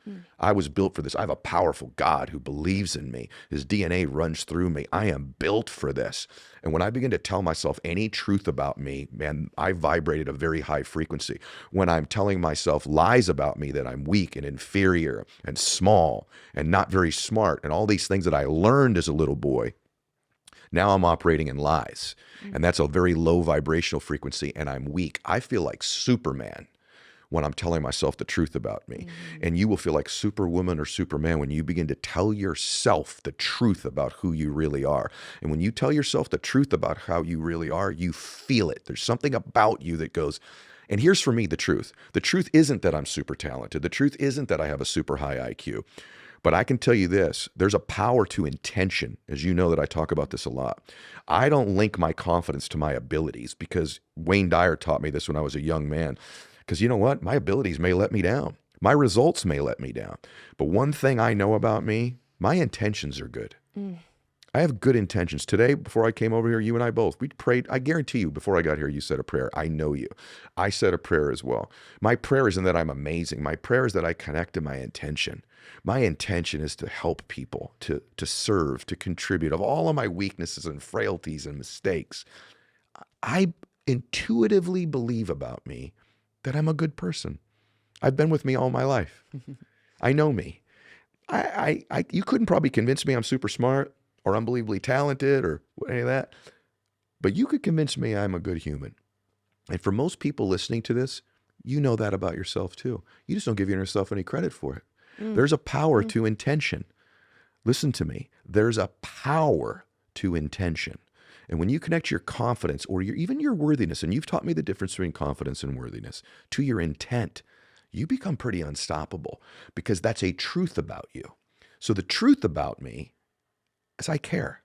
I was built for this. I have a powerful God who believes in me. His DNA runs through me. I am built for this. And when I begin to tell myself any truth about me, man, I vibrate at a very high frequency. When I'm telling myself lies about me, that I'm weak and inferior and small and not very smart and all these things that I learned as a little boy, now I'm operating in lies. And that's a very low vibrational frequency, and I'm weak. I feel like Superman when I'm telling myself the truth about me. And you will feel like Superwoman or Superman when you begin to tell yourself the truth about who you really are. And when you tell yourself the truth about how you really are, you feel it. There's something about you that goes, and here's for me the truth. The truth isn't that I'm super talented. The truth isn't that I have a super high IQ. But I can tell you this, there's a power to intention. As you know that I talk about this a lot. I don't link my confidence to my abilities, because Wayne Dyer taught me this when I was a young man. Because you know what? My abilities may let me down. My results may let me down. But one thing I know about me, my intentions are good. I have good intentions. Today, before I came over here, you and I both, we prayed. I guarantee you, before I got here, you said a prayer. I know you. I said a prayer as well. My prayer isn't that I'm amazing. My prayer is that I connect to my intention. My intention is to help people, to serve, to contribute. Of all of my weaknesses and frailties and mistakes, I intuitively believe about me that I'm a good person. I've been with me all my life. I know me. You couldn't probably convince me I'm super smart or unbelievably talented or any of that, but you could convince me I'm a good human. And for most people listening to this, you know that about yourself too. You just don't give yourself any credit for it. There's a power to intention. Listen to me. There's a power to intention. And when you connect your confidence or even your worthiness, and you've taught me the difference between confidence and worthiness, to your intent, you become pretty unstoppable because that's a truth about you. So the truth about me is I care.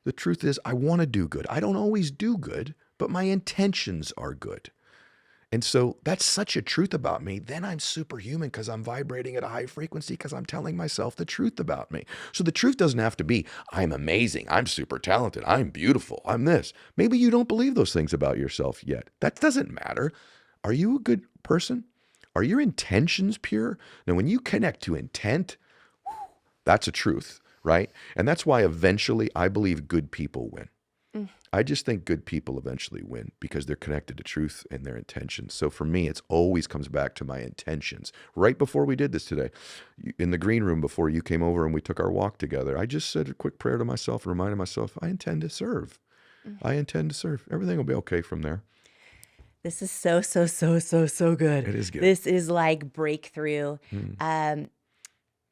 The truth is I want to do good. I don't always do good, but my intentions are good. And so that's such a truth about me. Then I'm superhuman because I'm vibrating at a high frequency because I'm telling myself the truth about me. So the truth doesn't have to be, I'm amazing, I'm super talented, I'm beautiful, I'm this. Maybe you don't believe those things about yourself yet. That doesn't matter. Are you a good person? Are your intentions pure? Now, when you connect to intent, that's a truth, right? And that's why eventually I believe good people win. I just think good people eventually win because they're connected to truth and their intentions. So for me, it's always comes back to my intentions. Right before we did this today, in the green room before you came over and we took our walk together, I just said a quick prayer to myself and reminded myself, I intend to serve. I intend to serve. Everything will be okay from there. This is so good. It is good. This is like breakthrough.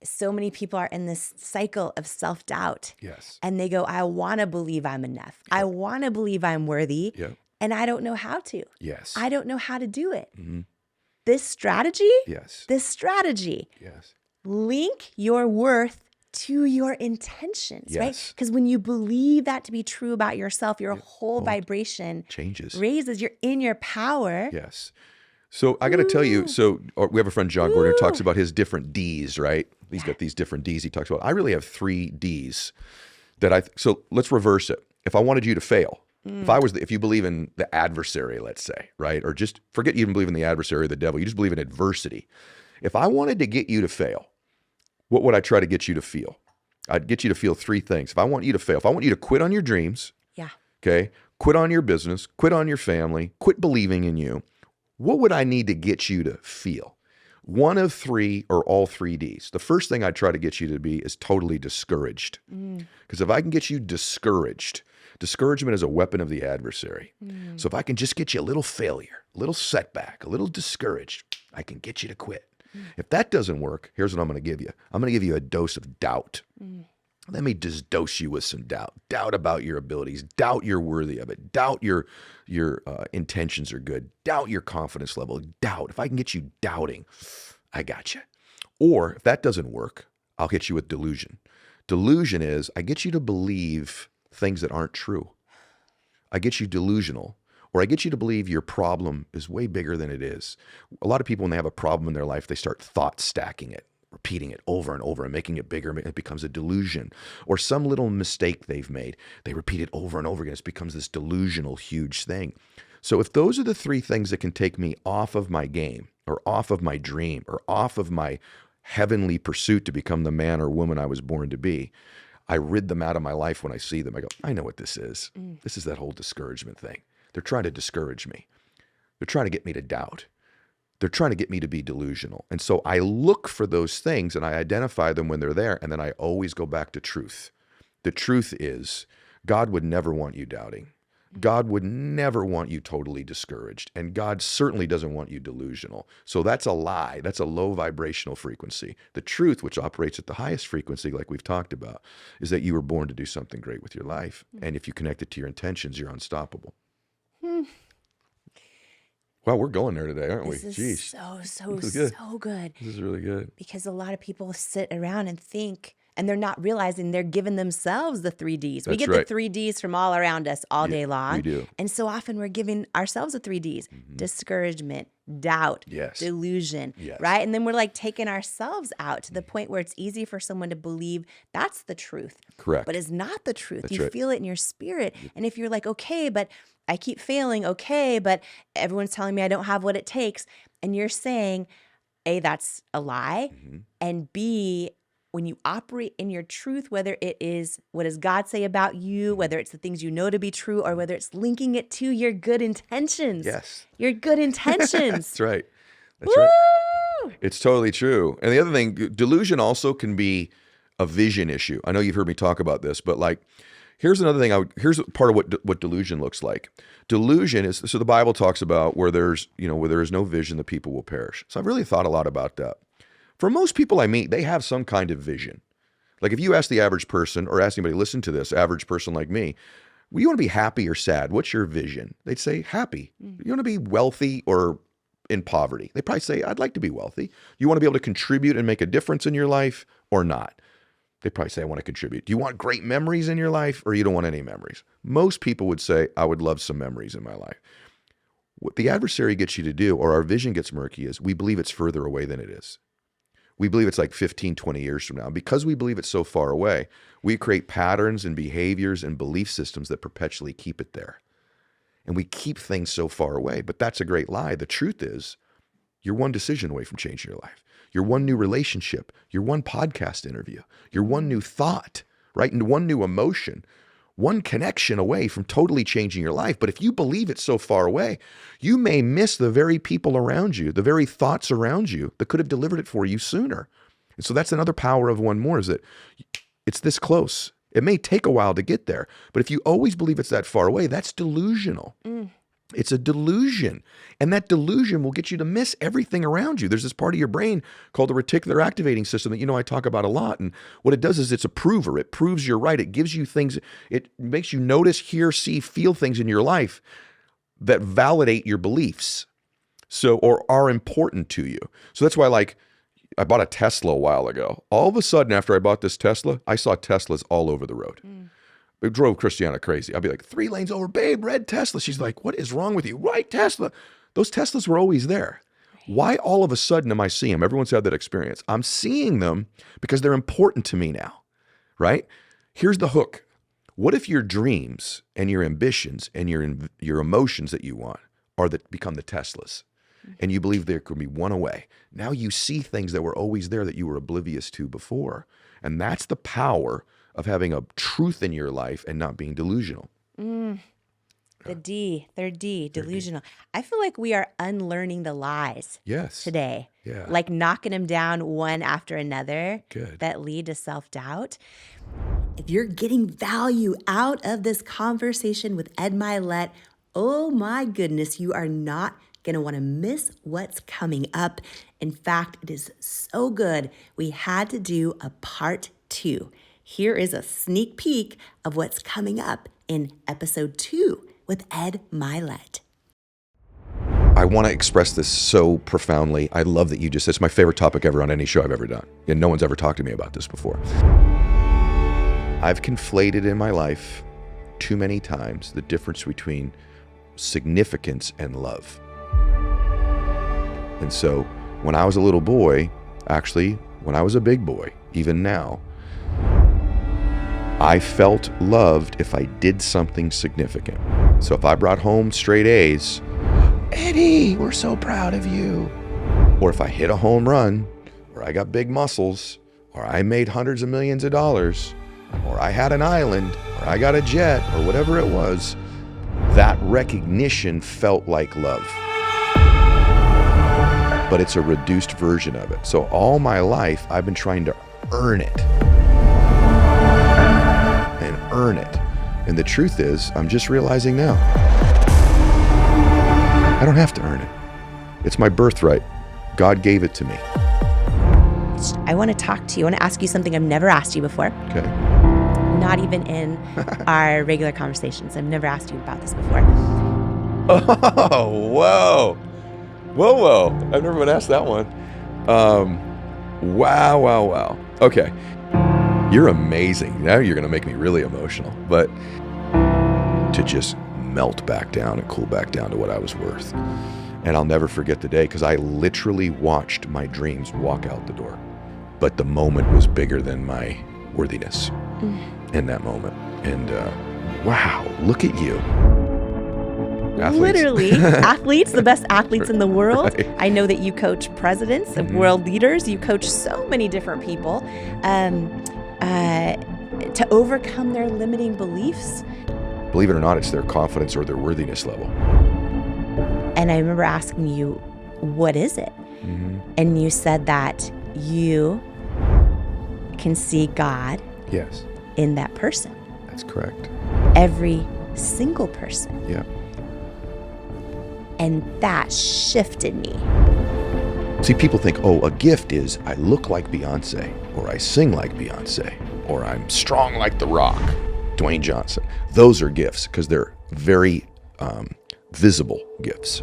So many people are in this cycle of self-doubt. Yes. And they go, I want to believe I'm enough. I want to believe I'm worthy. Yep. And I don't know how to. Yes. I don't know how to do it. This strategy, Yes. Yes. link your worth to your intentions, right? Yes. Because when you believe that to be true about yourself, your whole vibration Changes. raises. You're in your power. Yes. So I got to tell you, we have a friend, John Gordon, who talks about his different Ds, right? He's got these different Ds he talks about. I really have 3 Ds so let's reverse it. If I wanted you to fail, if you believe in the adversary, let's say, right? Or just forget you even believe in the adversary or the devil. You just believe in adversity. If I wanted to get you to fail, what would I try to get you to feel? I'd get you to feel 3 things. If I want you to fail, if I want you to quit on your dreams, okay, quit on your business, quit on your family, quit believing in you, what would I need to get you to feel? One of 3 or all 3 Ds. The first thing I try to get you to be is totally discouraged. Because if I can get you discouraged, discouragement is a weapon of the adversary. So if I can just get you a little failure, a little setback, a little discouraged, I can get you to quit. If that doesn't work, here's what I'm going to give you. I'm going to give you a dose of doubt. Let me just dose you with some doubt. Doubt about your abilities. Doubt you're worthy of it. Doubt your intentions are good. Doubt your confidence level. Doubt. If I can get you doubting, I got you. Or if that doesn't work, I'll hit you with delusion. Delusion is I get you to believe things that aren't true. I get you delusional. Or I get you to believe your problem is way bigger than it is. A lot of people, when they have a problem in their life, they start thought stacking it, repeating it over and over and making it bigger. It becomes a delusion. Or some little mistake they've made, they repeat it over and over again. It becomes this delusional, huge thing. So if those are the 3 things that can take me off of my game or off of my dream or off of my heavenly pursuit to become the man or woman I was born to be, I rid them out of my life when I see them. I go, I know what this is. This is that whole discouragement thing. They're trying to discourage me. They're trying to get me to doubt. They're trying to get me to be delusional. And so I look for those things and I identify them when they're there. And then I always go back to truth. The truth is God would never want you doubting. God would never want you totally discouraged. And God certainly doesn't want you delusional. So that's a lie. That's a low vibrational frequency. The truth, which operates at the highest frequency, like we've talked about, is that you were born to do something great with your life. And if you connect it to your intentions, you're unstoppable. Wow, we're going there today, aren't we? This Jeez. is so good. This is really good. Because a lot of people sit around and think, and they're not realizing they're giving themselves the 3 Ds. We That's get right. the 3 Ds from all around us all day long. we do. And so often we're giving ourselves the 3 Ds. Discouragement, doubt, Yes. delusion, Yes. right? And then we're like taking ourselves out to the point where it's easy for someone to believe that's the truth. Correct. But it's not the truth. That's You right. feel it in your spirit. And if you're like, okay, but I keep failing, okay, but everyone's telling me I don't have what it takes. And you're saying, A, that's a lie. And B, when you operate in your truth, whether it is what does God say about you, whether it's the things you know to be true, or whether it's linking it to your good intentions. Yes. Your good intentions. That's right. That's Woo! right. It's totally true. And the other thing, delusion also can be a vision issue. I know you've heard me talk about this, but like, here's another thing. Here's part of what delusion looks like. Delusion is, so the Bible talks about where there is no vision, the people will perish. So I've really thought a lot about that. For most people I meet, they have some kind of vision. Like if you ask the average person, or ask anybody, listen to this, average person like me, well, you want to be happy or sad? What's your vision? They'd say happy. You want to be wealthy or in poverty? They probably say, I'd like to be wealthy. You want to be able to contribute and make a difference in your life or not? They probably say, I want to contribute. Do you want great memories in your life, or you don't want any memories? Most people would say, I would love some memories in my life. What the adversary gets you to do, or our vision gets murky, is we believe it's further away than it is. We believe it's like 15, 20 years from now. Because we believe it's so far away, we create patterns and behaviors and belief systems that perpetually keep it there. And we keep things so far away, but that's a great lie. The truth is, you're one decision away from changing your life. You're one new relationship. You're one podcast interview. You're one new thought, right? And one new emotion, one connection away from totally changing your life. But if you believe it's so far away, you may miss the very people around you, the very thoughts around you that could have delivered it for you sooner. And so that's another power of one more, is that it's this close. It may take a while to get there, but if you always believe it's that far away, that's delusional. It's a delusion. And that delusion will get you to miss everything around you. There's this part of your brain called the reticular activating system that I talk about a lot. And what it does is it's a prover. It proves you're right. It gives you things. It makes you notice, hear, see, feel things in your life that validate your beliefs. Or are important to you. So that's why, like, I bought a Tesla a while ago. All of a sudden, after I bought this Tesla, I saw Teslas all over the road. It drove Christiana crazy. I'd be like, 3 lanes over, babe, red Tesla. She's like, what is wrong with you? Right, Tesla. Those Teslas were always there. Why all of a sudden am I seeing them? Everyone's had that experience. I'm seeing them because they're important to me now, right? Here's the hook. What if your dreams and your ambitions and your emotions that you want become the Teslas? And you believe there could be one away. Now you see things that were always there that you were oblivious to before. And that's the power of having a truth in your life and not being delusional. Third D, delusional. I feel like we are unlearning the lies today. Yeah. Like knocking them down one after another. Good. That lead to self-doubt. If you're getting value out of this conversation with Ed Mylett, oh my goodness, you are not going to want to miss what's coming up. In fact, it is so good, we had to do a part 2. Here is a sneak peek of what's coming up in episode 2 with Ed Mylett. I want to express this so profoundly. I love that it's my favorite topic ever on any show I've ever done. And no one's ever talked to me about this before. I've conflated in my life too many times the difference between significance and love. And so when I was a little boy, actually, when I was a big boy, even now, I felt loved if I did something significant. So if I brought home straight A's, Eddie, we're so proud of you. Or if I hit a home run, or I got big muscles, or I made hundreds of millions of dollars, or I had an island, or I got a jet, or whatever it was, that recognition felt like love. But it's a reduced version of it. So all my life, I've been trying to earn it. And earn it. And the truth is, I'm just realizing now, I don't have to earn it. It's my birthright. God gave it to me. I want to talk to you. I want to ask you something I've never asked you before. Okay. Not even in our regular conversations. I've never asked you about this before. Oh, whoa. Whoa. I've never been asked that one. Wow. Okay. You're amazing. Now you're going to make me really emotional. But to just melt back down and cool back down to what I was worth. And I'll never forget the day because I literally watched my dreams walk out the door. But the moment was bigger than my worthiness in that moment. And wow, look at you. literally athletes, the best athletes in the world. Right. I know that you coach presidents and world leaders. You coach so many different people to overcome their limiting beliefs. Believe it or not, it's their confidence or their worthiness level. And I remember asking you, what is it? And you said that you can see God Yes, in that person, that's correct. every single person. Yeah. And that shifted me. See, people think, oh, a gift is I look like Beyonce, or I sing like Beyonce, or I'm strong like The Rock, Dwayne Johnson. Those are gifts because they're very visible gifts.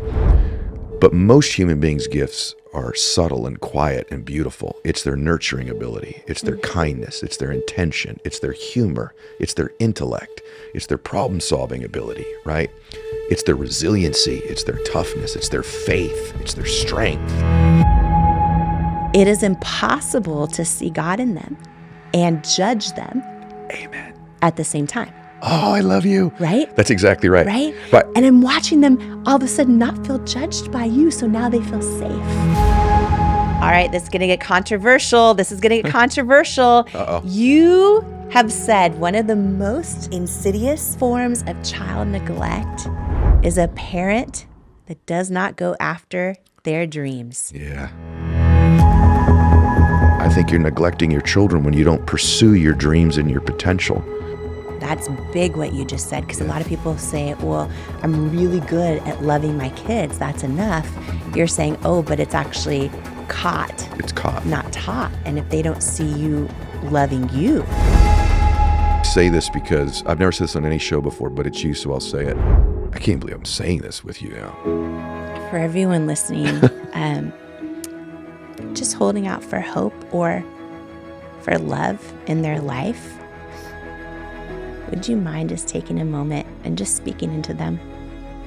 But most human beings' gifts are subtle and quiet and beautiful. It's their nurturing ability. It's their kindness. It's their intention. It's their humor. It's their intellect. It's their problem-solving ability, right? It's their resiliency. It's their toughness. It's their faith. It's their strength. It is impossible to see God in them and judge them Amen. at the same time, Oh, I love you. right? That's exactly right. Right? Right. And I'm watching them all of a sudden not feel judged by you, so now they feel safe. All right, this is going to get controversial. Uh-oh. You have said one of the most insidious forms of child neglect is a parent that does not go after their dreams. Yeah. I think you're neglecting your children when you don't pursue your dreams and your potential. That's big what you just said, because a lot of people say, well, I'm really good at loving my kids. That's enough. You're saying, oh, but it's actually caught, It's caught. not taught. And if they don't see you loving you, I say this because I've never said this on any show before, but it's you, so I'll say it. I can't believe I'm saying this with you now. for everyone listening, just holding out for hope or for love in their life, would you mind just taking a moment and just speaking into them?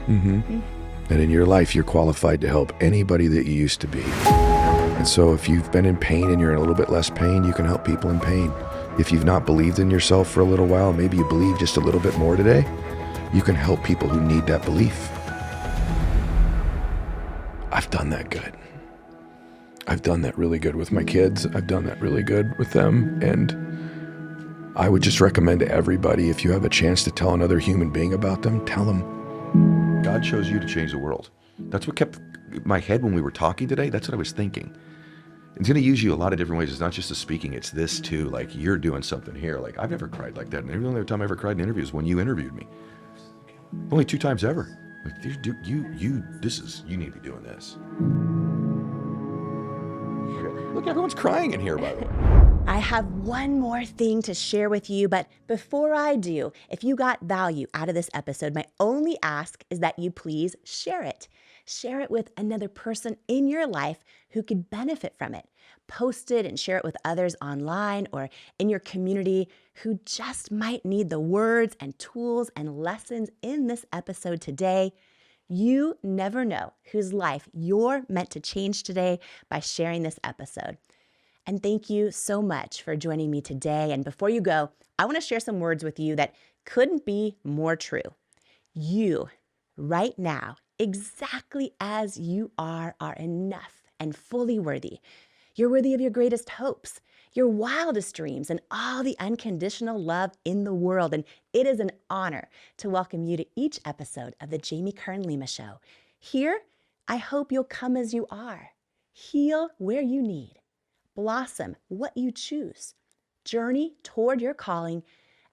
And in your life, you're qualified to help anybody that you used to be. And so if you've been in pain and you're in a little bit less pain, you can help people in pain. If you've not believed in yourself for a little while, maybe you believe just a little bit more today, you can help people who need that belief. I've done that good. I've done that really good with my kids. I've done that really good with them. And I would just recommend to everybody, if you have a chance to tell another human being about them, tell them. God chose you to change the world. That's what kept my head when we were talking today. That's what I was thinking. It's going to use you a lot of different ways. It's not just the speaking, it's this too. Like, you're doing something here. Like, I've never cried like that. And the only time I ever cried in interviews was when you interviewed me. Only 2 times ever. Like, dude, you need to be doing this. Look, everyone's crying in here, by the way. I have one more thing to share with you, but before I do, if you got value out of this episode, my only ask is that you please share it. Share it with another person in your life who could benefit from it. Post it and share it with others online or in your community who just might need the words and tools and lessons in this episode today. You never know whose life you're meant to change today by sharing this episode. And thank you so much for joining me today. And before you go, I want to share some words with you that couldn't be more true. You, right now, exactly as you are enough and fully worthy. You're worthy of your greatest hopes, your wildest dreams, and all the unconditional love in the world. And it is an honor to welcome you to each episode of the Jamie Kern Lima Show. Here, I hope you'll come as you are, heal where you need, blossom what you choose, journey toward your calling,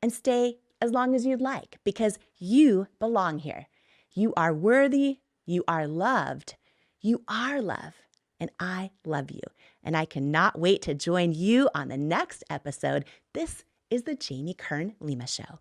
and stay as long as you'd like, because you belong here. You are worthy, you are loved, you are love, and I love you. And I cannot wait to join you on the next episode. This is the Jamie Kern Lima Show.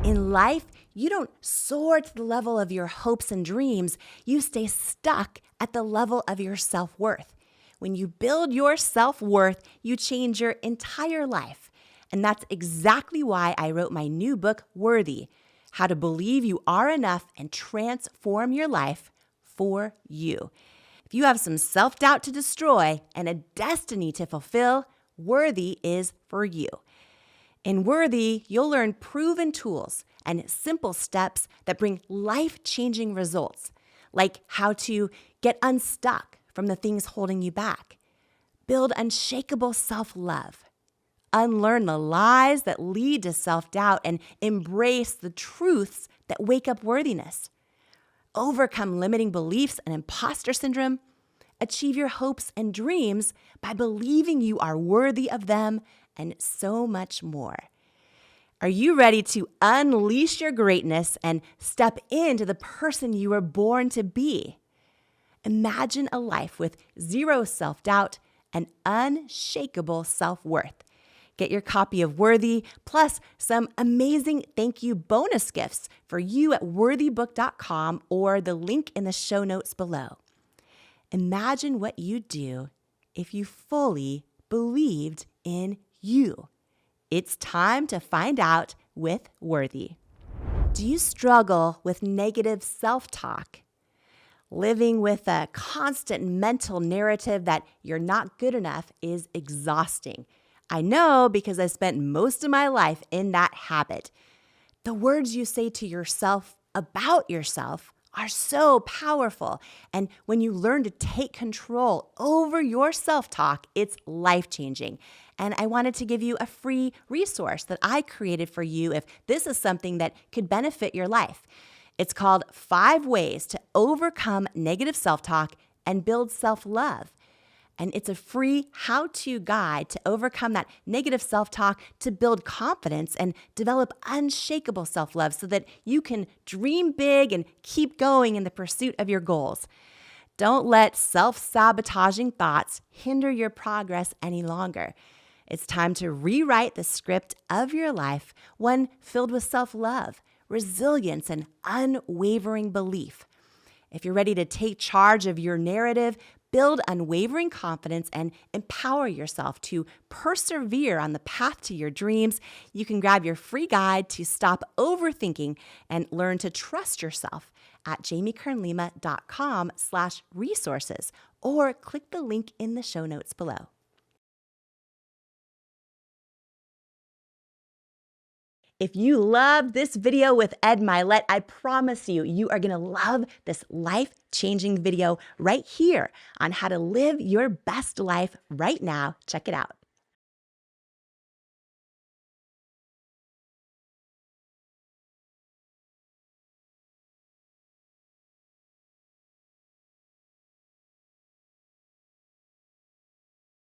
In life, you don't soar to the level of your hopes and dreams. You stay stuck at the level of your self-worth. When you build your self-worth, you change your entire life. And that's exactly why I wrote my new book, Worthy: How to Believe You Are Enough and Transform Your Life for You. If you have some self-doubt to destroy and a destiny to fulfill, Worthy is for you. In Worthy, you'll learn proven tools and simple steps that bring life-changing results, like how to get unstuck from the things holding you back, build unshakable self-love, unlearn the lies that lead to self-doubt, and embrace the truths that wake up worthiness, overcome limiting beliefs and imposter syndrome, achieve your hopes and dreams by believing you are worthy of them, and so much more. Are you ready to unleash your greatness and step into the person you were born to be? Imagine a life with zero self-doubt and unshakable self-worth. Get your copy of Worthy, plus some amazing thank you bonus gifts for you at worthybook.com or the link in the show notes below. Imagine what you'd do if you fully believed in you. It's time to find out with Worthy. Do you struggle with negative self-talk? Living with a constant mental narrative that you're not good enough is exhausting. I know because I spent most of my life in that habit. The words you say to yourself about yourself are so powerful. And when you learn to take control over your self-talk, it's life-changing. And I wanted to give you a free resource that I created for you if this is something that could benefit your life. It's called 5 Ways to Overcome Negative Self-Talk and Build Self-Love. And it's a free how-to guide to overcome that negative self-talk, to build confidence and develop unshakable self-love so that you can dream big and keep going in the pursuit of your goals. Don't let self-sabotaging thoughts hinder your progress any longer. It's time to rewrite the script of your life, one filled with self-love, resilience, and unwavering belief. If you're ready to take charge of your narrative, build unwavering confidence, and empower yourself to persevere on the path to your dreams, you can grab your free guide to stop overthinking and learn to trust yourself at jamiekernlima.com/resources or click the link in the show notes below. If you loved this video with Ed Mylett, I promise you, you are going to love this life-changing video right here on how to live your best life right now. Check it out.